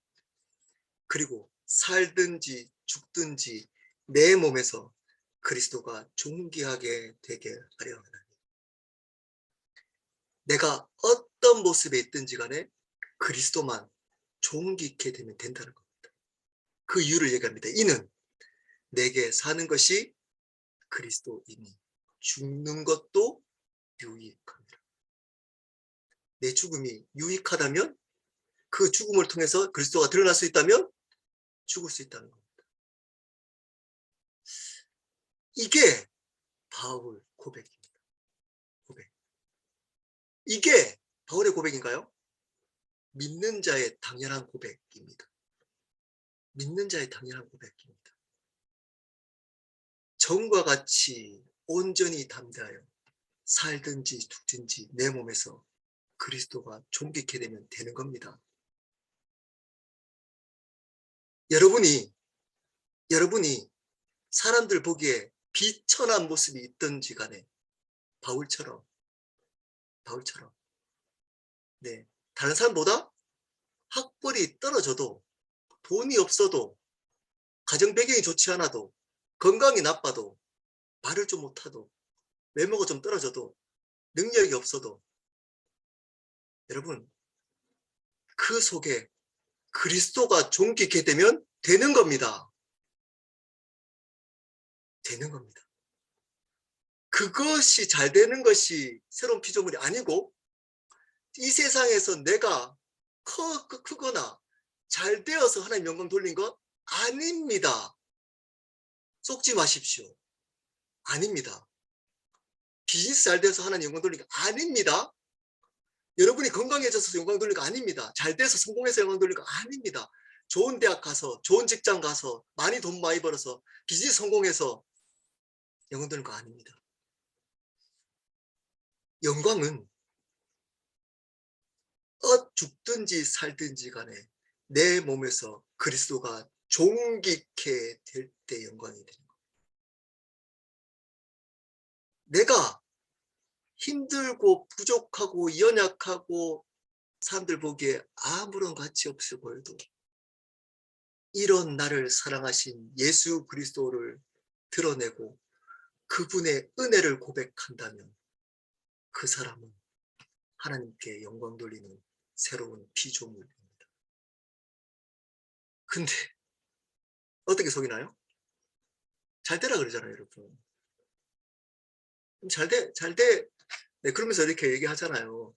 그리고 살든지 죽든지 내 몸에서 그리스도가 존귀하게 되게 하려 하나니, 내가 어떤 모습에 있든지 간에 그리스도만 존귀케 되면 된다는 겁니다. 그 이유를 얘기합니다. 이는 내게 사는 것이 그리스도이니 죽는 것도 유익합니다. 내 죽음이 유익하다면, 그 죽음을 통해서 그리스도가 드러날 수 있다면 죽을 수 있다는 겁니다. 이게 바울 고백입니다. 고백. 이게 바울의 고백인가요? 믿는 자의 당연한 고백입니다. 믿는 자의 당연한 고백입니다. 전과 같이 온전히 담대하여 살든지 죽든지 내 몸에서 그리스도가 존귀케 되면 되는 겁니다. 여러분이 사람들 보기에 비천한 모습이 있든지 간에 바울처럼 네, 다른 사람보다 학벌이 떨어져도, 돈이 없어도, 가정 배경이 좋지 않아도, 건강이 나빠도, 말을 좀 못하도, 외모가 좀 떨어져도, 능력이 없어도, 여러분 그 속에 그리스도가 존귀케 되면 되는 겁니다. 되는 겁니다. 그것이 잘 되는 것이 새로운 피조물이 아니고, 이 세상에서 내가 크거나 잘 되어서 하나님 영광 돌린 것 아닙니다. 속지 마십시오. 아닙니다. 비즈니스 잘 돼서 하나님 영광 돌린 거 아닙니다. 여러분이 건강해져서 영광 돌린 거 아닙니다. 잘 돼서 성공해서 영광 돌린 거 아닙니다. 좋은 대학 가서, 좋은 직장 가서, 돈 많이 벌어서 비즈니스 성공해서 영광 돌린 거 아닙니다. 영광은 죽든지 살든지 간에 내 몸에서 그리스도가 존귀케 될 때 영광이 되는 겁니다. 내가 힘들고 부족하고 연약하고 사람들 보기에 아무런 가치 없어 보여도, 이런 나를 사랑하신 예수 그리스도를 드러내고 그분의 은혜를 고백한다면 그 사람은 하나님께 영광 돌리는 새로운 피조물입니다. 근데 어떻게 속이나요? 잘 되라 그러잖아요, 여러분. 잘 돼. 네, 그러면서 이렇게 얘기하잖아요.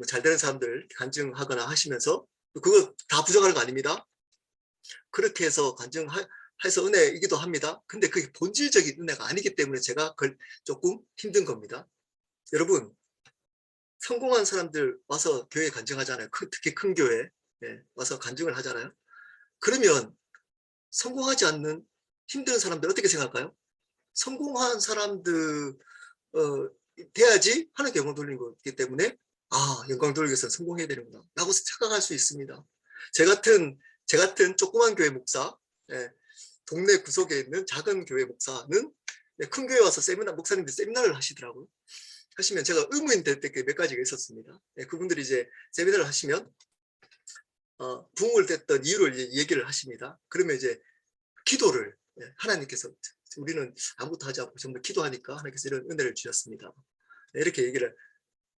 잘 되는 사람들 간증하거나 하시면서, 그거 다 부정하는 거 아닙니다. 그렇게 해서 간증해서 은혜이기도 합니다. 근데 그게 본질적인 은혜가 아니기 때문에 제가 조금 힘든 겁니다. 여러분, 성공한 사람들 와서 교회에 간증하잖아요. 특히 큰 교회 와서 간증을 하잖아요. 그러면 성공하지 않는 힘든 사람들 어떻게 생각할까요? 성공한 사람들 돼야지 하나님께 영광 돌리는 거기 때문에, 영광 돌리기 위해서 성공해야 되는구나 라고 생각할 수 있습니다. 제 같은 조그만 교회 목사, 동네 구석에 있는 작은 교회 목사는 큰 교회 와서 목사님들 세미나를 하시더라고요. 하시면 제가 의무인 될 때 몇 가지가 있었습니다. 그분들이 이제 세미나를 하시면 부흥을 됐던 이유를 얘기를 하십니다. 그러면 이제 기도를, 하나님께서, 우리는 아무것도 하지 않고 정말 기도하니까 하나님께서 이런 은혜를 주셨습니다. 이렇게 얘기를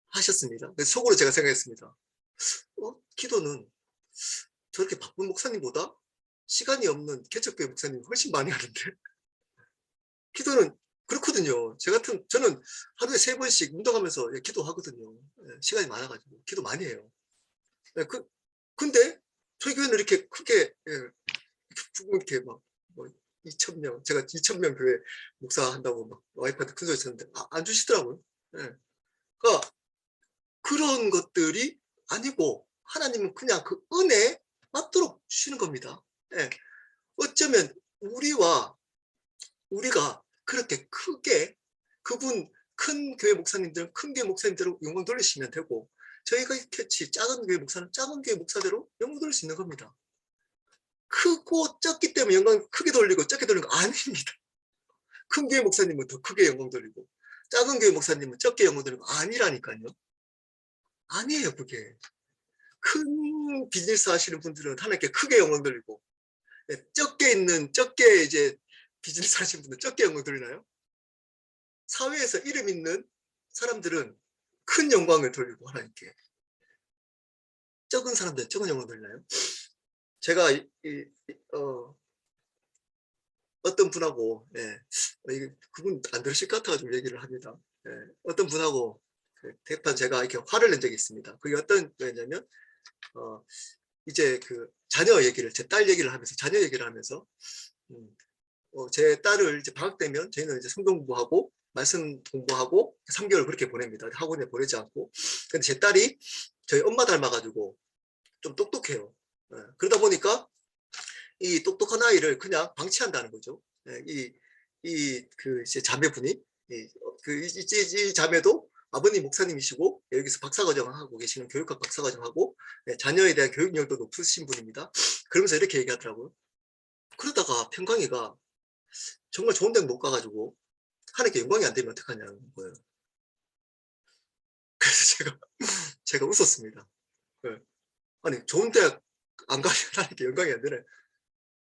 하셨습니다. 그래서 속으로 제가 생각했습니다. 기도는 저렇게 바쁜 목사님보다 시간이 없는 개척교회 목사님이 훨씬 많이 하는데, 기도는 그렇거든요. 저는 하루에 3번씩 운동하면서 기도하거든요. 시간이 많아가지고 기도 많이 해요. 근데 저희 교회는 이렇게 크게 이렇게 막 2,000명, 제가 2,000명 교회 목사 한다고 막 와이프한테 큰 소리 쳤는데 안 주시더라고요. 그러니까 그런 것들이 아니고, 하나님은 그냥 그 은혜 맞도록 주시는 겁니다. 어쩌면 우리와 우리가 그렇게 크게 그분 큰 교회 목사님들은 큰 교회 목사님대로 영광 돌리시면 되고 저희가 캐치 작은 교회 목사는 작은 교회 목사대로 영광 돌릴 수 있는 겁니다. 크고 적기 때문에 영광 크게 돌리고 적게 돌리는 거 아닙니다. 큰 교회 목사님은 더 크게 영광 돌리고 작은 교회 목사님은 적게 영광 돌리고 아니라니까요. 아니에요. 그게 큰 비즈니스 하시는 분들은 하나님께 크게 영광 돌리고 적게 이제 비즈니스 하시는 분들 적게 영광 돌리나요? 사회에서 이름 있는 사람들은 큰 영광을 돌리고 하나님께 적은 사람들은 적은 영광을 돌리나요? 제가 어떤 분하고 그분 안 들으실 것 같아가지고 얘기를 합니다. 어떤 분하고 대판 제가 이렇게 화를 낸 적이 있습니다. 그게 어떤 거였냐면 이제 그 자녀 얘기를 제 딸 얘기를 하면서 자녀 얘기를 하면서 제 딸을 이제 방학 되면 저희는 이제 성경 공부하고 말씀 공부하고 3개월 그렇게 보냅니다. 학원에 보내지 않고. 근데 제 딸이 저희 엄마 닮아가지고 좀 똑똑해요. 그러다 보니까 이 똑똑한 아이를 그냥 방치한다는 거죠. 그 이제 자매분이 이 자매도 아버님 목사님이시고 여기서 박사과정 하고 계시는 교육학 박사과정 하고 자녀에 대한 교육열도 높으신 분입니다. 그러면서 이렇게 얘기하더라고요. 그러다가 평강이가 정말 좋은 데는 못 가가지고 하나님께 영광이 안 되면 어떡하냐는 거예요. 그래서 제가 웃었습니다. 아니 좋은 대학 안 가면 하나님께 영광이 안 되네.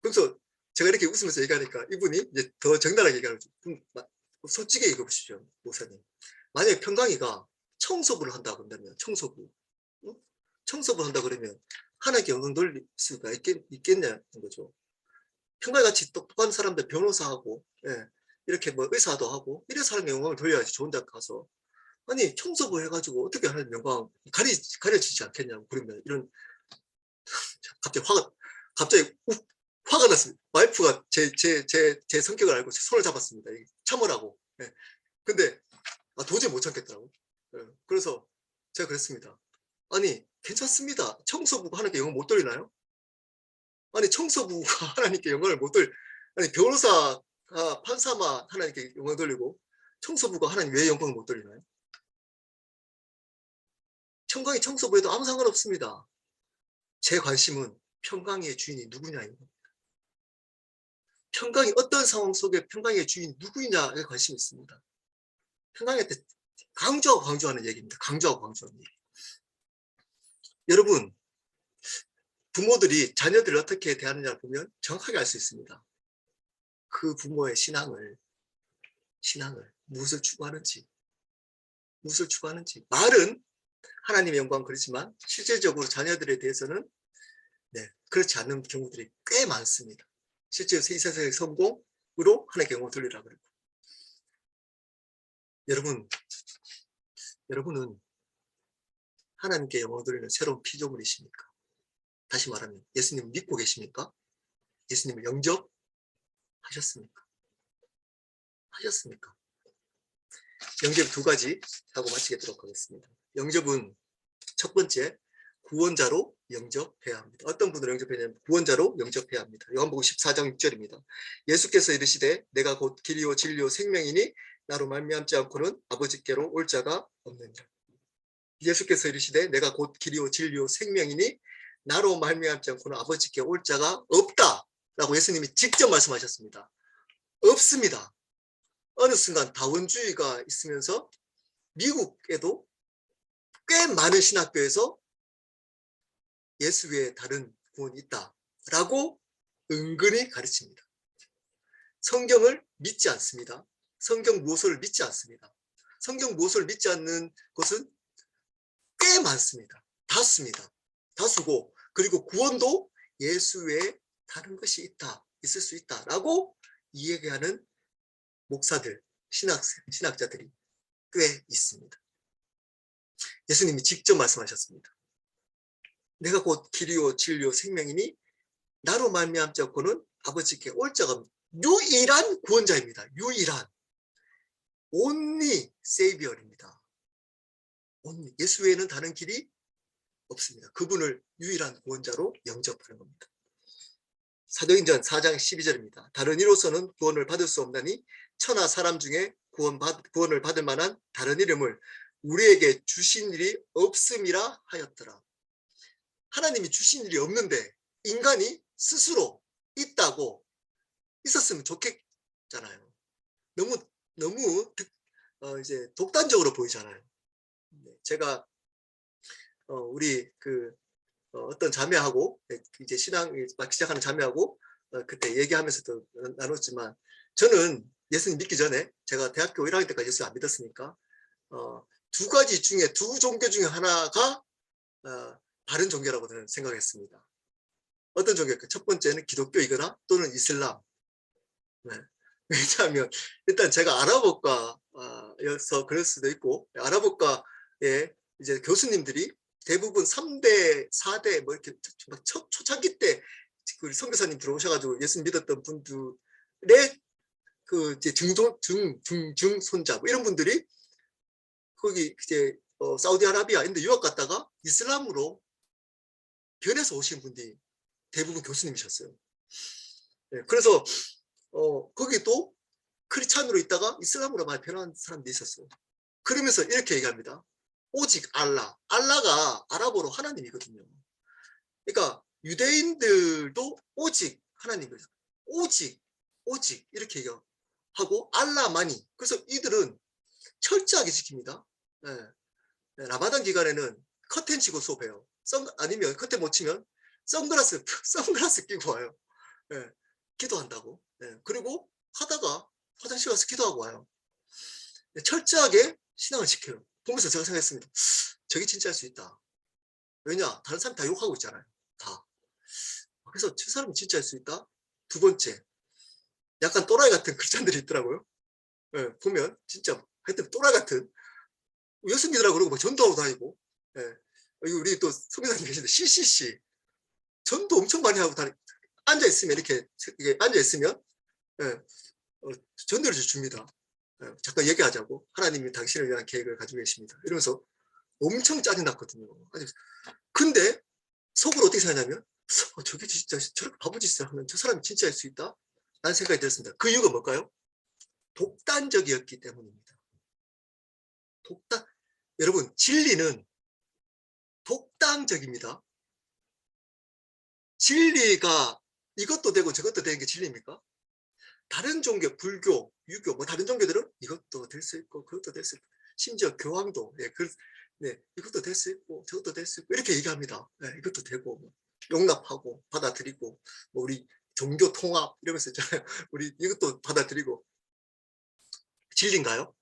그래서 제가 이렇게 웃으면서 얘기하니까 이분이 이제 더 정당하게 얘기하는 거죠. 솔직히 얘기해 보십시오, 목사님. 만약에 평강이가 청소부를 한다 그런다면 청소부, 청소부를 한다 그러면 하나님께 영광 돌릴 수가 있겠냐는 거죠. 평강이같이 똑똑한 사람들 변호사하고 이렇게 뭐 의사도 하고 이런 사람의 영광을 돌려야지 좋은 데 가서 아니 청소부 해가지고 어떻게 하나님 영광 가려지지 않겠냐고 그러면 이런 갑자기 화가 났습니다. 와이프가 제 성격을 알고 제 손을 잡았습니다. 참으라고. 근데 도저히 못 참겠더라고. 그래서 제가 그랬습니다. 아니 괜찮습니다. 청소부가 하나님께 영광 못 돌리나요? 아니 청소부가 하나님께 영광을 못 돌리 아니 변호사가 판사만 하나님께 영광 돌리고 청소부가 하나님 왜 영광을 못 돌리나요? 평강이 청소부에도 아무 상관없습니다. 제 관심은 평강의 주인이 누구냐인 겁니다. 평강이 어떤 상황 속에 평강의 주인이 누구냐에 관심이 있습니다. 평강한테 강조하는 얘기입니다. 강조하는 얘기. 여러분 부모들이 자녀들을 어떻게 대하느냐를 보면 정확하게 알 수 있습니다. 그 부모의 신앙을 무엇을 추구하는지 말은 하나님의 영광 그렇지만 실질적으로 자녀들에 대해서는 그렇지 않는 경우들이 꽤 많습니다. 실제로 이 세상의 성공으로 하나님께 영광을 돌리라 그러고 여러분은 하나님께 영광을 돌리는 새로운 피조물이십니까? 다시 말하면 예수님을 믿고 계십니까? 예수님을 영접하셨습니까? 영접 2가지 하고 마치도록 하겠습니다. 영접은 첫 번째 구원자로 영접해야 합니다. 어떤 분을 영접해냐면 구원자로 영접해야 합니다. 요한복음 14장 6절입니다. 예수께서 이르시되 내가 곧 길이요 진리요 생명이니 나로 말미암지 않고는 아버지께로 올 자가 없느니라. 예수께서 이르시되 내가 곧 길이요 진리요 생명이니 나로 말미암지 않고는 아버지께 올 자가 없다 라고 예수님이 직접 말씀하셨습니다. 없습니다. 어느 순간 다원주의가 있으면서 미국에도 꽤 많은 신학교에서 예수 외에 다른 구원이 있다라고 은근히 가르칩니다. 성경을 믿지 않습니다. 성경 무엇을 믿지 않습니다. 성경 무엇을 믿지 않는 것은 꽤 많습니다. 다수고 그리고 구원도 예수 외에 다른 것이 있을 수 있다라고 이야기하는 목사들, 신학자들이 꽤 있습니다. 예수님이 직접 말씀하셨습니다. 내가 곧 길이요 진리요 생명이니 나로 말미암지 않고는 아버지께 올 자가 없는 유일한 구원자입니다. 유일한 only savior입니다. 예수 외에는 다른 길이 없습니다. 그분을 유일한 구원자로 영접하는 겁니다. 사도행전 4장 12절입니다. 다른 이로서는 구원을 받을 수 없나니 천하 사람 중에 구원을 받을 만한 다른 이름을 우리에게 주신 일이 없음이라 하였더라. 하나님이 주신 일이 없는데 인간이 스스로 있다고 있었으면 좋겠잖아요. 너무 이제 독단적으로 보이잖아요. 제가 우리 어떤 자매하고 이제 신앙 막 시작하는 자매하고 그때 얘기하면서도 나눴지만, 저는 예수님 믿기 전에 제가 대학교 1학년 때까지 예수 안 믿었으니까 두 가지 중에 두 종교 중에 하나가 바른 종교라고 저는 생각했습니다. 어떤 종교일까요? 첫 번째는 기독교이거나 또는 이슬람. 네. 왜냐하면 일단 제가 아랍어과여서 그럴 수도 있고, 아랍어과의 이제 교수님들이 대부분 3대, 4대 뭐 이렇게 초창기 때 그 선교사님 들어오셔가지고 예수 믿었던 분들의 그 이제 중중 손자 뭐 이런 분들이 거기 이제 사우디아라비아 인데 유학 갔다가 이슬람으로 변해서 오신 분들이 대부분 교수님이셨어요. 네, 그래서 거기 또 크리스찬으로 있다가 이슬람으로 많이 변한 사람들이 있었어요. 그러면서 이렇게 얘기합니다. 오직 알라가 아랍어로 하나님이거든요. 그러니까 유대인들도 오직 하나님이거든요. 오직 이렇게 얘기하고 알라만이. 그래서 이들은 철저하게 지킵니다. 네. 네, 라마단 기간에는 커튼 치고 수업해요. 아니면 커튼 못 치면 선글라스 끼고 와요. 네, 기도한다고. 네, 그리고 하다가 화장실 가서 기도하고 와요. 네, 철저하게 신앙을 지켜요. 보면서 제가 생각했습니다. 저게 진짜 할 수 있다. 왜냐? 다른 사람 다 욕하고 있잖아요. 다. 그래서 저 사람이 진짜 할 수 있다. 두 번째, 약간 또라이 같은 크리스찬들이 있더라고요. 네, 보면 진짜 하여튼 또라이 같은 예수 믿으라고 그러고 막 전도하고 다니고. 네. 우리 또 성교사님 계신데 CCC 전도 엄청 많이 하고 앉아있으면 이렇게 앉아있으면 예, 전도를 줍니다. 예, 잠깐 얘기하자고. 하나님이 당신을 위한 계획을 가지고 계십니다. 이러면서 엄청 짜증났거든요. 근데 속으로 어떻게 생각하냐면 저게 진짜 저렇게 바보짓을 하면 저 사람이 진짜 할 수 있다? 라는 생각이 들었습니다. 그 이유가 뭘까요? 독단적이었기 때문입니다. 여러분, 진리는 독단적입니다. 진리가 이것도 되고 저것도 되는 게 진리입니까? 다른 종교, 불교, 유교, 뭐 다른 종교들은 이것도 될 수 있고 그것도 될 수 있고, 심지어 교황도 이것도 될 수 있고 저것도 될 수 있고 이렇게 얘기합니다. 이것도 되고 뭐, 용납하고 받아들이고 뭐 우리 종교 통합 이러면서 있잖아요. 우리 이것도 받아들이고. 진리인가요?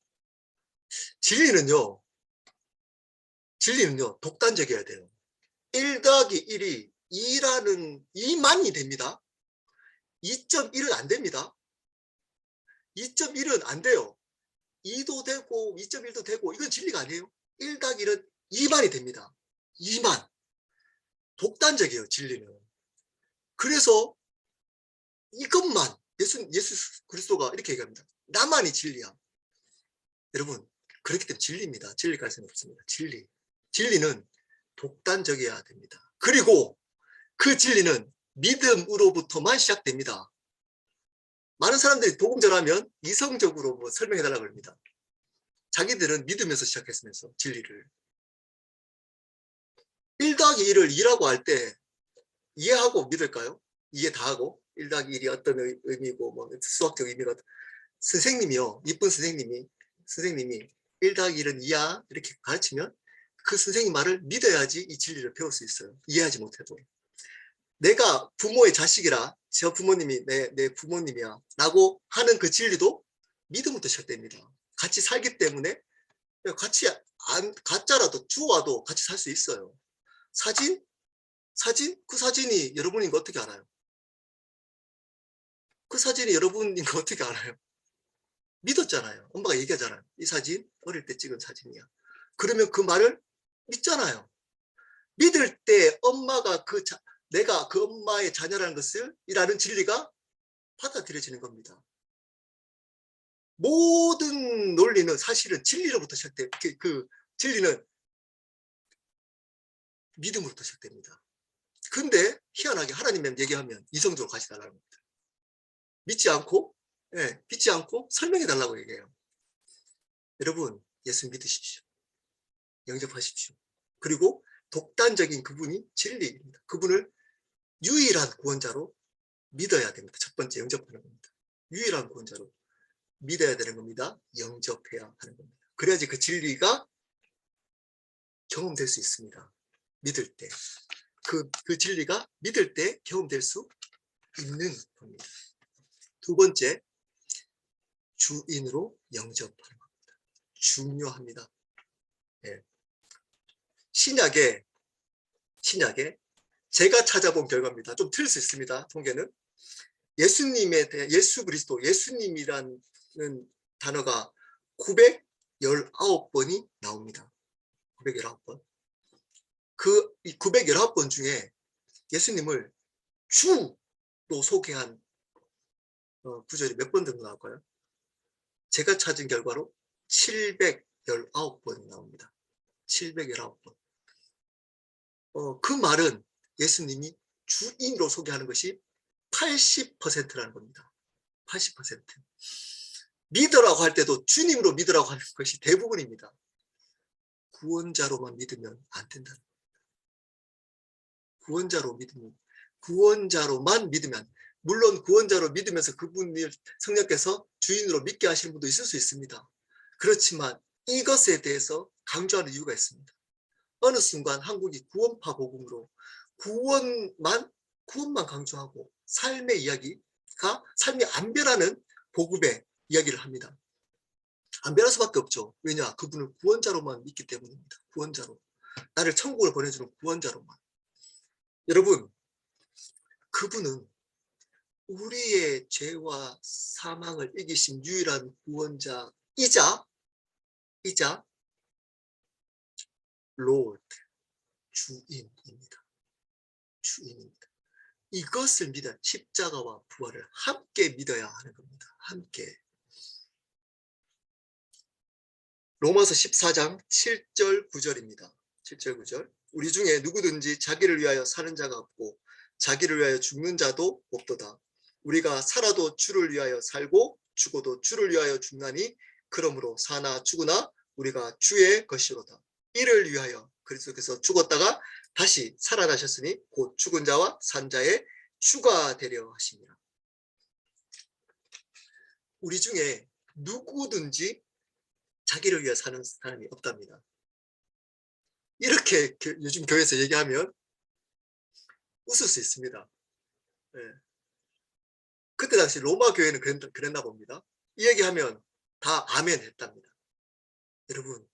진리는요 독단적이어야 돼요. 1 더하기 1이 2만이 됩니다. 2.1은 안 됩니다. 2.1은 안 돼요. 2도 되고 2.1도 되고 이건 진리가 아니에요. 1 더하기 1은 2만이 됩니다. 2만. 독단적이에요, 진리는. 그래서 이것만 예수 그리스도가 이렇게 얘기합니다. 나만이 진리야. 여러분, 그렇기 때문에 진리입니다. 진리 가능성이 없습니다. 진리는 독단적이어야 됩니다. 그리고 그 진리는 믿음으로부터만 시작됩니다. 많은 사람들이 복음 전하면 이성적으로 뭐 설명해 달라고 합니다. 자기들은 믿으면서 시작했으면서 진리를. 1 더하기 1을 2라고 할 때 이해하고 믿을까요? 이해 다 하고 1 더하기 1이 어떤 의미고 뭐 수학적 의미가 선생님이요. 이쁜 선생님이 1 더하기 1은 2야 이렇게 가르치면 그 선생님 말을 믿어야지 이 진리를 배울 수 있어요. 이해하지 못해도. 내가 부모의 자식이라 저 부모님이 내 부모님이야 라고 하는 그 진리도 믿음부터 시작됩니다. 같이 살기 때문에 같이 가짜라도 주워와도 같이 살 수 있어요. 사진? 그 사진이 여러분인 거 어떻게 알아요? 그 사진이 여러분인 거 어떻게 알아요? 믿었잖아요. 엄마가 얘기하잖아요. 이 사진 어릴 때 찍은 사진이야. 그러면 그 말을 믿잖아요. 믿을 때 엄마가 내가 그 엄마의 자녀라는 것을 이라는 진리가 받아들여지는 겁니다. 모든 논리는 사실은 진리로부터 시작돼. 그 진리는 믿음으로부터 시작됩니다. 근데 희한하게 하나님은 얘기하면 이성적으로 가시달라는 겁니다. 믿지 않고, 믿지 않고 설명해 달라고 얘기해요. 여러분, 예수 믿으십시오. 영접하십시오. 그리고 독단적인 그분이 진리입니다. 그분을 유일한 구원자로 믿어야 됩니다. 첫 번째 영접하는 겁니다. 유일한 구원자로 믿어야 되는 겁니다. 영접해야 하는 겁니다. 그래야지 그 진리가 경험될 수 있습니다. 믿을 때. 그 진리가 믿을 때 경험될 수 있는 겁니다. 두 번째, 주인으로 영접하는 겁니다. 중요합니다. 예. 신약에 제가 찾아본 결과입니다. 좀 틀릴 수 있습니다. 통계는. 예수님에 대해 예수 그리스도, 예수님이라는 단어가 919번이 나옵니다. 919번. 그 919번 중에 예수님을 주로 소개한 구절이 몇 번 정도 나올까요? 제가 찾은 결과로 719번이 나옵니다. 719번. 그 말은 예수님이 주인으로 소개하는 것이 80%라는 겁니다. 80%. 믿으라고 할 때도 주님으로 믿으라고 하는 것이 대부분입니다. 구원자로만 믿으면 안 된다는 겁니다. 구원자로만 믿으면, 물론 구원자로 믿으면서 그분을 성령께서 주인으로 믿게 하시는 분도 있을 수 있습니다. 그렇지만 이것에 대해서 강조하는 이유가 있습니다. 어느 순간 한국이 구원파 복음으로 구원만 강조하고 삶의 이야기가 삶이 안 변하는 복음의 이야기를 합니다. 안 변할 수밖에 없죠. 왜냐? 그분을 구원자로만 믿기 때문입니다. 구원자로. 나를 천국으로 보내주는 구원자로만. 여러분, 그분은 우리의 죄와 사망을 이기신 유일한 구원자이자 Lord, 주인입니다. 주인입니다. 이것을 믿어 십자가와 부활을 함께 믿어야 하는 겁니다. 함께. 로마서 14장 7절 9절입니다. 7절 9절. 우리 중에 누구든지 자기를 위하여 사는 자가 없고 자기를 위하여 죽는 자도 없도다. 우리가 살아도 주를 위하여 살고 죽어도 주를 위하여 죽나니 그러므로 사나 죽으나 우리가 주의 것이로다. 이를 위하여 그리스도께서 죽었다가 다시 살아나셨으니 곧 죽은 자와 산 자의 주가 되려 하십니다. 우리 중에 누구든지 자기를 위해 사는 사람이 없답니다. 이렇게 요즘 교회에서 얘기하면 웃을 수 있습니다. 네. 그때 당시 로마 교회는 그랬나 봅니다. 이 얘기하면 다 아멘 했답니다. 여러분,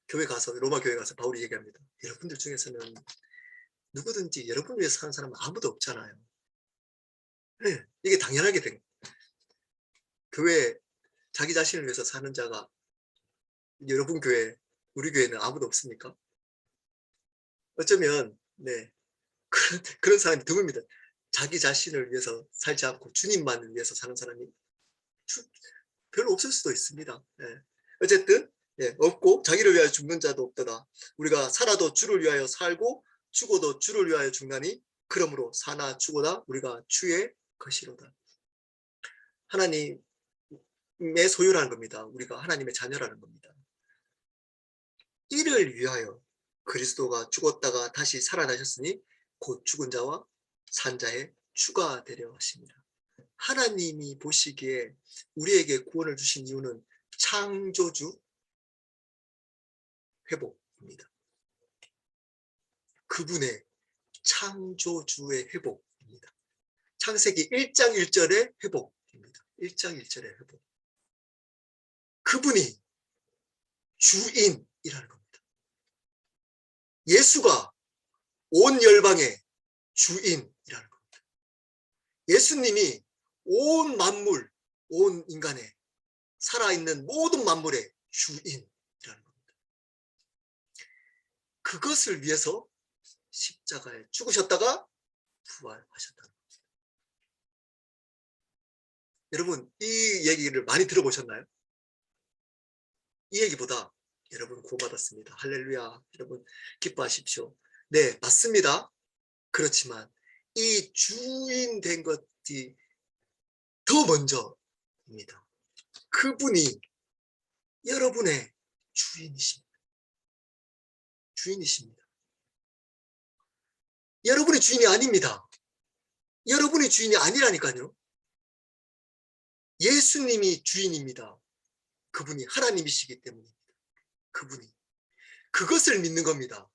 로마 교회 가서 바울이 얘기합니다. 여러분들 중에서는 누구든지 여러분을 위해서 사는 사람은 아무도 없잖아요. 네, 이게 당연하게 된 교회, 자기 자신을 위해서 사는 자가 여러분 교회, 우리 교회는 아무도 없습니까? 어쩌면 그런 사람이 드뭅니다. 자기 자신을 위해서 살지 않고 주님만을 위해서 사는 사람이 별로 없을 수도 있습니다. 어쨌든 없고 자기를 위하여 죽는 자도 없더라. 우리가 살아도 주를 위하여 살고 죽어도 주를 위하여 죽나니 그러므로 사나 죽어나 우리가 주의 것이로다. 하나님의 소유라는 겁니다. 우리가 하나님의 자녀라는 겁니다. 이를 위하여 그리스도가 죽었다가 다시 살아나셨으니 곧 죽은 자와 산 자의 주가 되려 하십니다. 하나님이 보시기에 우리에게 구원을 주신 이유는 창조주 회복입니다. 그분의 창조주의 회복입니다. 창세기 1장 1절의 회복입니다. 1장 1절의 회복. 그분이 주인이라는 겁니다. 예수가 온 열방의 주인이라는 겁니다. 예수님이 온 만물, 온 인간의 살아있는 모든 만물의 주인이라는 겁니다. 그것을 위해서 십자가에 죽으셨다가 부활하셨다는 겁니다. 여러분, 이 얘기를 많이 들어보셨나요? 이 얘기보다 여러분 구원받았습니다. 할렐루야. 여러분 기뻐하십시오. 네, 맞습니다. 그렇지만 이 주인 된 것이 더 먼저입니다. 그분이 여러분의 주인이십니다. 주인이십니다. 여러분이 주인이 아닙니다. 여러분이 주인이 아니라니까요. 예수님이 주인입니다. 그분이 하나님이시기 때문입니다. 그분이. 그것을 믿는 겁니다.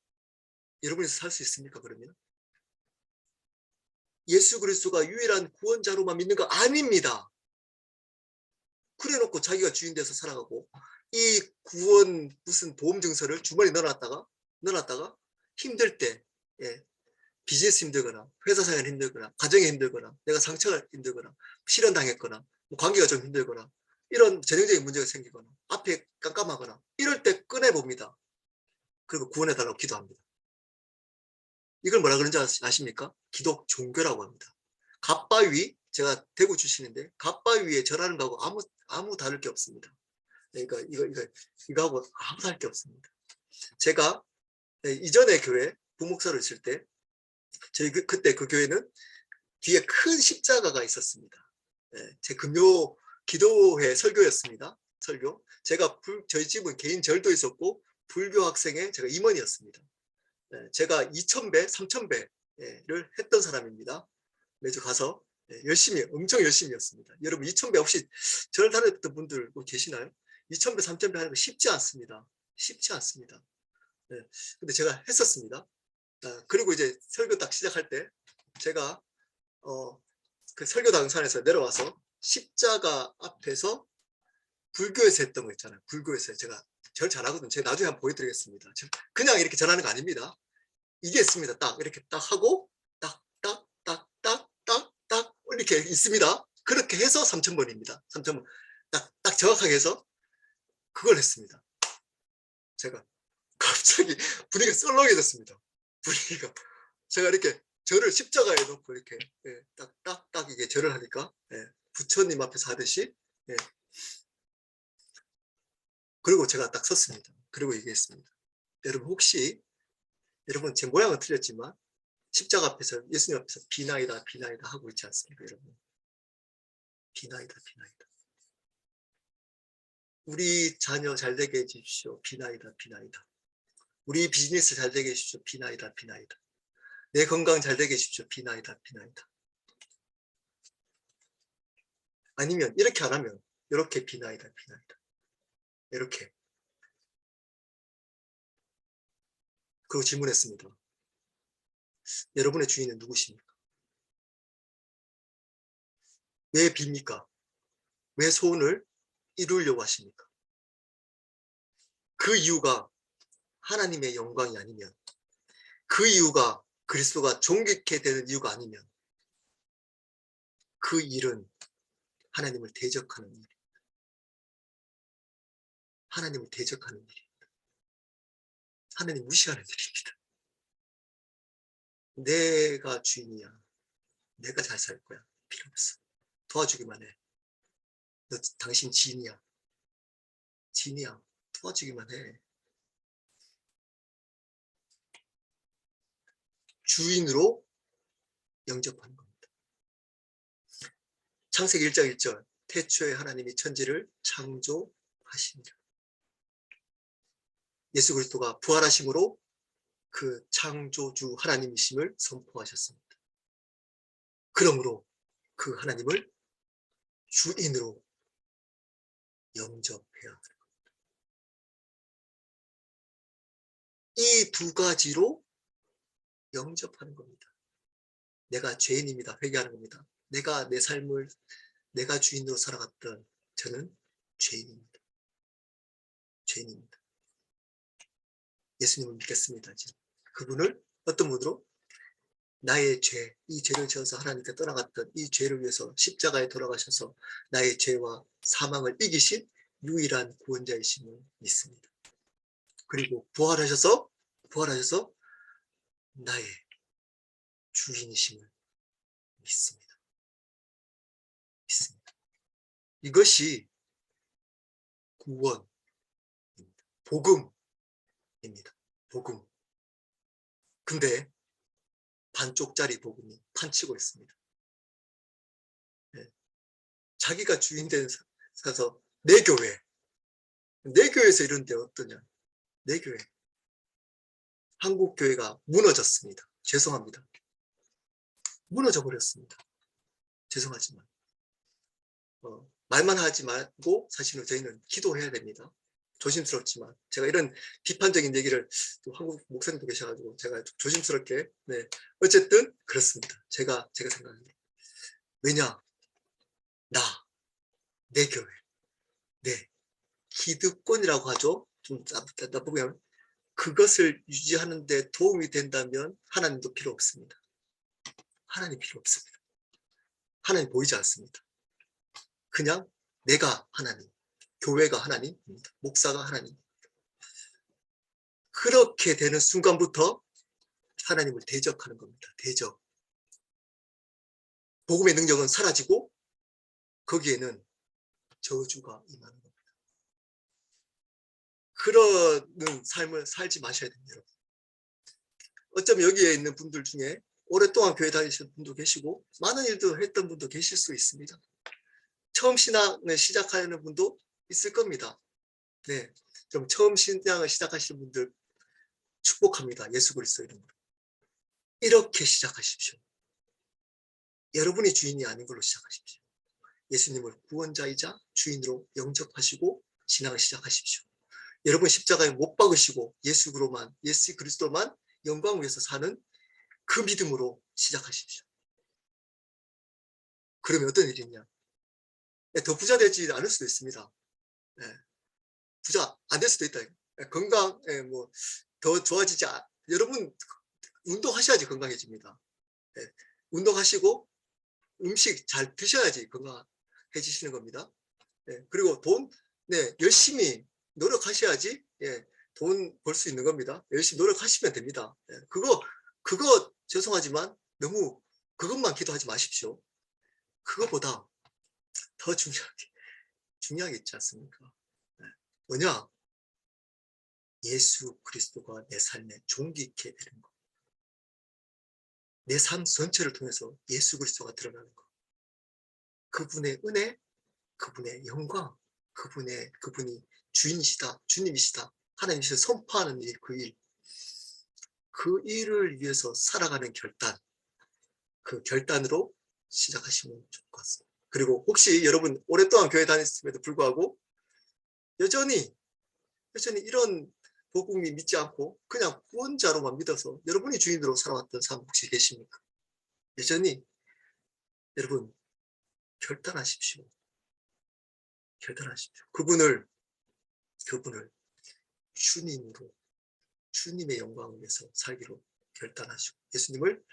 여러분이 살 수 있습니까, 그러면? 예수 그리스도가 유일한 구원자로만 믿는 거 아닙니다. 그래 놓고 자기가 주인 돼서 살아가고, 이 구원 무슨 보험 증서를 주머니에 넣어놨다가 힘들 때, 예, 비즈니스 힘들거나 회사 생활 힘들거나 가정이 힘들거나 내가 상처가 힘들거나 실현당했거나 뭐 관계가 좀 힘들거나 이런 재정적인 문제가 생기거나 앞에 깜깜하거나 이럴 때 꺼내봅니다. 그리고 구원해달라고 기도합니다. 이걸 뭐라 그런지 아십니까? 기독 종교라고 합니다. 갓바위, 제가 대구 출신인데 갓바위에 절하는 거하고 아무 다를 게 없습니다. 그러니까 이거하고 아무 다를 게 없습니다. 제가 이전에 교회 부목사를 있을 때 저희 그때 그 교회는 뒤에 큰 십자가가 있었습니다. 제 금요 기도회 설교였습니다. 설교. 저희 집은 개인 절도 있었고 불교 학생의 제가 임원이었습니다. 제가 2000배, 3000배를 했던 사람입니다. 매주 가서 열심히, 엄청 열심히 했습니다. 여러분 2000배 혹시 저를 다녔던 분들 뭐 계시나요? 2000배, 3000배 하는 거 쉽지 않습니다. 쉽지 않습니다. 근데 제가 했었습니다. 그리고 이제 설교 딱 시작할 때 제가 그 설교 당산에서 내려와서 십자가 앞에서 불교에서 했던 거 있잖아요. 불교에서 제가 절 잘하거든요. 제가 나중에 한번 보여드리겠습니다. 그냥 이렇게 절하는 거 아닙니다. 이게 있습니다. 딱 이렇게 딱 하고 딱 이렇게 있습니다. 그렇게 해서 3000번입니다. 3000번 딱 정확하게 해서 그걸 했습니다. 제가 갑자기 분위기가 썰렁해졌습니다. 분위기가 제가 이렇게 절을 십자가에 놓고 이렇게 딱 이게 절을 하니까 부처님 앞에서 하듯이 그리고 제가 딱 섰습니다. 그리고 얘기했습니다. 여러분 혹시 여러분 제 모양은 틀렸지만 십자가 앞에서 예수님 앞에서 비나이다 하고 있지 않습니까, 여러분? 비나이다. 우리 자녀 잘 되게 해주십시오. 비나이다. 우리 비즈니스 잘 되게 해주십시오. 비나이다. 내 건강 잘 되게 해주십시오. 비나이다. 아니면 이렇게 안 하면 이렇게 비나이다. 이렇게. 그리고 질문했습니다. 여러분의 주인은 누구십니까? 왜 빕니까? 왜 소원을 이루려고 하십니까? 그 이유가 하나님의 영광이 아니면, 그 이유가 그리스도가 존귀케 되는 이유가 아니면 그 일은 하나님을 대적하는 일입니다. 하나님을 대적하는 일입니다. 하나님 무시하는 일입니다. 내가 주인이야. 내가 잘 살 거야. 필요 없어. 도와주기만 해. 당신 지인이야. 도와주기만 해. 주인으로 영접하는 겁니다. 창세기 1장 1절 태초에 하나님이 천지를 창조하시니라. 예수 그리스도가 부활하심으로 그 창조주 하나님이심을 선포하셨습니다. 그러므로 그 하나님을 주인으로 영접해야 합니다. 이 두 가지로 영접하는 겁니다. 내가 죄인입니다. 회개하는 겁니다. 내가 내 삶을 내가 주인으로 살아갔던 저는 죄인입니다. 예수님을 믿겠습니다. 지금. 그분을 어떤 분으로? 나의 죄, 이 죄를 지어서 하나님께 떠나갔던 이 죄를 위해서 십자가에 돌아가셔서 나의 죄와 사망을 이기신 유일한 구원자이심을 믿습니다. 그리고 부활하셔서 나의 주인이심을 믿습니다. 이것이 구원입니다. 복음입니다. 복음. 근데 반쪽짜리 복음이 판치고 있습니다. 네. 자기가 주인 된 사서 내 교회에서 이런데 어떠냐. 내 교회. 한국 교회가 무너졌습니다. 죄송합니다. 무너져 버렸습니다. 죄송하지만 말만 하지 말고 사실은 저희는 기도해야 됩니다. 조심스럽지만 제가 이런 비판적인 얘기를 또 한국 목사님도 계셔가지고 제가 조심스럽게 네 어쨌든 그렇습니다. 제가 생각합니다. 왜냐 내 교회 내 기득권이라고 하죠. 좀 나쁘게 하면 그것을 유지하는 데 도움이 된다면 하나님도 필요 없습니다. 하나님 필요 없습니다. 하나님 보이지 않습니다. 그냥 내가 하나님, 교회가 하나님입니다. 목사가 하나님. 그렇게 되는 순간부터 하나님을 대적하는 겁니다. 대적. 복음의 능력은 사라지고 거기에는 저주가 임하는 겁니다. 그러는 삶을 살지 마셔야 됩니다. 여러분. 어쩌면 여기에 있는 분들 중에 오랫동안 교회 다니시는 분도 계시고 많은 일도 했던 분도 계실 수 있습니다. 처음 신앙을 시작하는 분도 있을 겁니다. 네, 좀 처음 신앙을 시작하시는 분들 축복합니다. 예수 그리스도 이름으로. 이렇게 시작하십시오. 여러분이 주인이 아닌 걸로 시작하십시오. 예수님을 구원자이자 주인으로 영접하시고 신앙을 시작하십시오. 여러분 십자가에 못 박으시고 예수 그리스도만 영광을 위해서 사는 그 믿음으로 시작하십시오. 그러면 어떤 일이 있냐? 더 부자 되지 않을 수도 있습니다. 네. 부자 안 될 수도 있다. 건강 더 좋아지지 여러분 운동하셔야지 건강해집니다. 네. 운동하시고 음식 잘 드셔야지 건강해지시는 겁니다. 네. 그리고 돈 열심히 노력하셔야지 돈 벌 수 있는 겁니다. 열심히 노력하시면 됩니다. 네. 그거 죄송하지만 너무 그것만 기도하지 마십시오. 그거보다 더 중요하게 있지 않습니까? 네. 뭐냐? 예수 그리스도가 내 삶에 종기 있게 되는 것. 내 삶 전체를 통해서 예수 그리스도가 드러나는 것. 그분의 은혜, 그분의 영광, 그분이 주인이시다, 주님이시다, 하나님이시다 선포하는 일, 그 일을 위해서 살아가는 결단, 그 결단으로 시작하시면 좋을 것 같습니다. 그리고 혹시 여러분 오랫동안 교회 다녔음에도 불구하고 여전히 이런 복음이 믿지 않고 그냥 구원자로만 믿어서 여러분이 주인으로 살아왔던 사람 혹시 계십니까? 여전히 여러분 결단하십시오. 그분을 주님으로 주님의 영광을 위해서 살기로 결단하시고 예수님을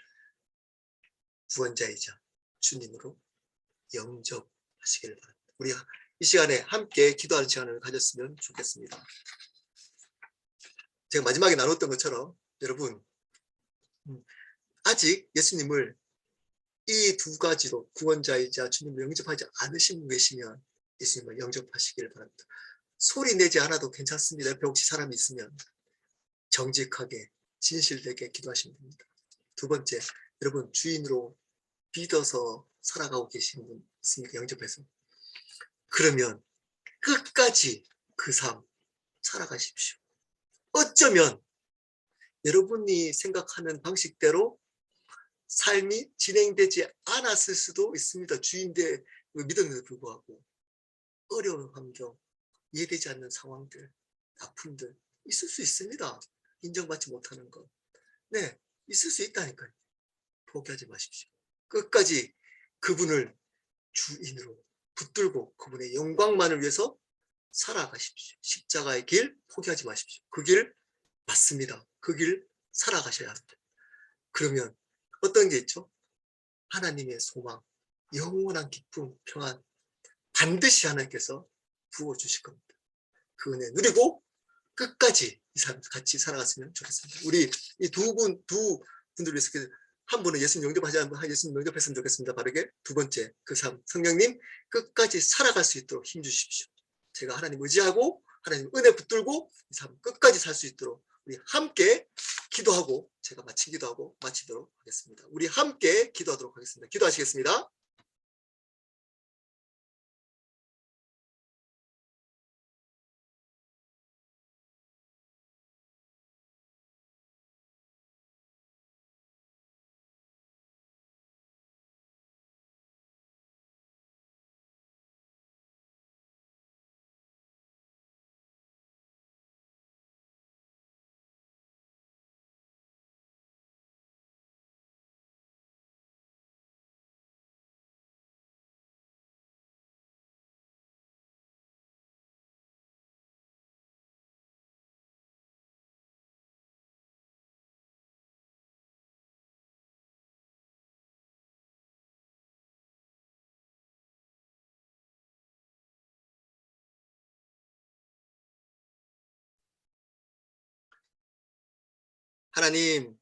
구원자이자 주님으로 영접하시길 바랍니다. 우리 이 시간에 함께 기도하는 시간을 가졌으면 좋겠습니다. 제가 마지막에 나눴던 것처럼 여러분 아직 예수님을 이 두 가지로 구원자이자 주님을 영접하지 않으신 분 계시면 예수님을 영접하시길 바랍니다. 소리 내지 않아도 괜찮습니다. 옆에 혹시 사람이 있으면 정직하게 진실되게 기도하시면 됩니다. 두 번째, 여러분 주인으로 믿어서 살아가고 계신 분 있습니까? 영접해서. 그러면 끝까지 그 삶 살아가십시오. 어쩌면 여러분이 생각하는 방식대로 삶이 진행되지 않았을 수도 있습니다. 주인의 믿음에도 불구하고 어려운 환경, 이해되지 않는 상황들, 아픔들 있을 수 있습니다. 인정받지 못하는 것. 네, 있을 수 있다니까요. 포기하지 마십시오. 끝까지 그분을 주인으로 붙들고 그분의 영광만을 위해서 살아가십시오. 십자가의 길 포기하지 마십시오. 그 길 맞습니다. 그 길 살아가셔야 합니다. 그러면 어떤 게 있죠? 하나님의 소망, 영원한 기쁨, 평안 반드시 하나님께서 부어주실 겁니다. 그 은혜 누리고 끝까지 이 삶 같이 살아갔으면 좋겠습니다. 우리 이 두 분들 위해서 한 분은 예수님 영접하지 않은 분, 예수님 영접했으면 좋겠습니다. 바르게. 두 번째, 그 삶, 성령님 끝까지 살아갈 수 있도록 힘주십시오. 제가 하나님 의지하고 하나님 은혜 붙들고 이 삶 끝까지 살 수 있도록 우리 함께 기도하고 제가 마친 기도하고 마치도록 하겠습니다. 우리 함께 기도하도록 하겠습니다. 기도하시겠습니다. 하나님,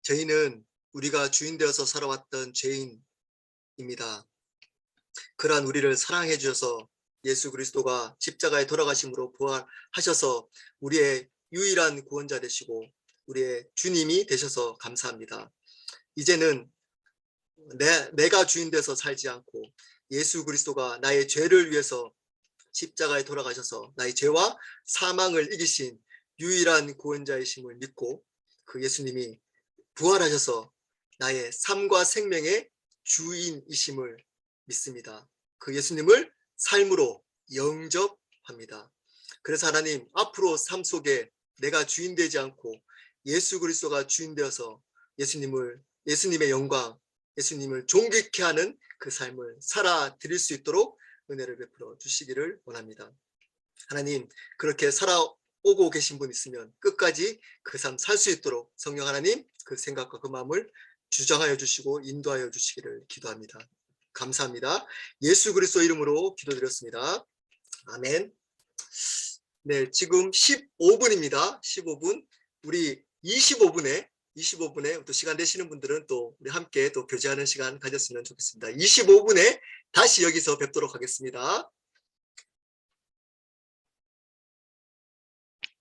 저희는 우리가 주인 되어서 살아왔던 죄인입니다. 그러한 우리를 사랑해 주셔서 예수 그리스도가 십자가에 돌아가심으로 부활하셔서 우리의 유일한 구원자 되시고 우리의 주님이 되셔서 감사합니다. 이제는 내가 주인 돼서 살지 않고 예수 그리스도가 나의 죄를 위해서 십자가에 돌아가셔서 나의 죄와 사망을 이기신 유일한 구원자이심을 믿고 그 예수님이 부활하셔서 나의 삶과 생명의 주인이심을 믿습니다. 그 예수님을 삶으로 영접합니다. 그래서 하나님, 앞으로 삶 속에 내가 주인 되지 않고 예수 그리스도가 주인 되어서 예수님의 영광, 예수님을 존귀케 하는 그 삶을 살아 드릴 수 있도록 은혜를 베풀어 주시기를 원합니다. 하나님, 그렇게 살아오고 계신 분 있으면 끝까지 그 삶 살 수 있도록 성령 하나님 그 생각과 그 마음을 주장하여 주시고 인도하여 주시기를 기도합니다. 감사합니다. 예수 그리스도 이름으로 기도드렸습니다. 아멘. 네, 지금 15분입니다. 15분. 우리 25분에 또 시간 되시는 분들은 또 우리 함께 또 교제하는 시간 가졌으면 좋겠습니다. 25분에 다시 여기서 뵙도록 하겠습니다.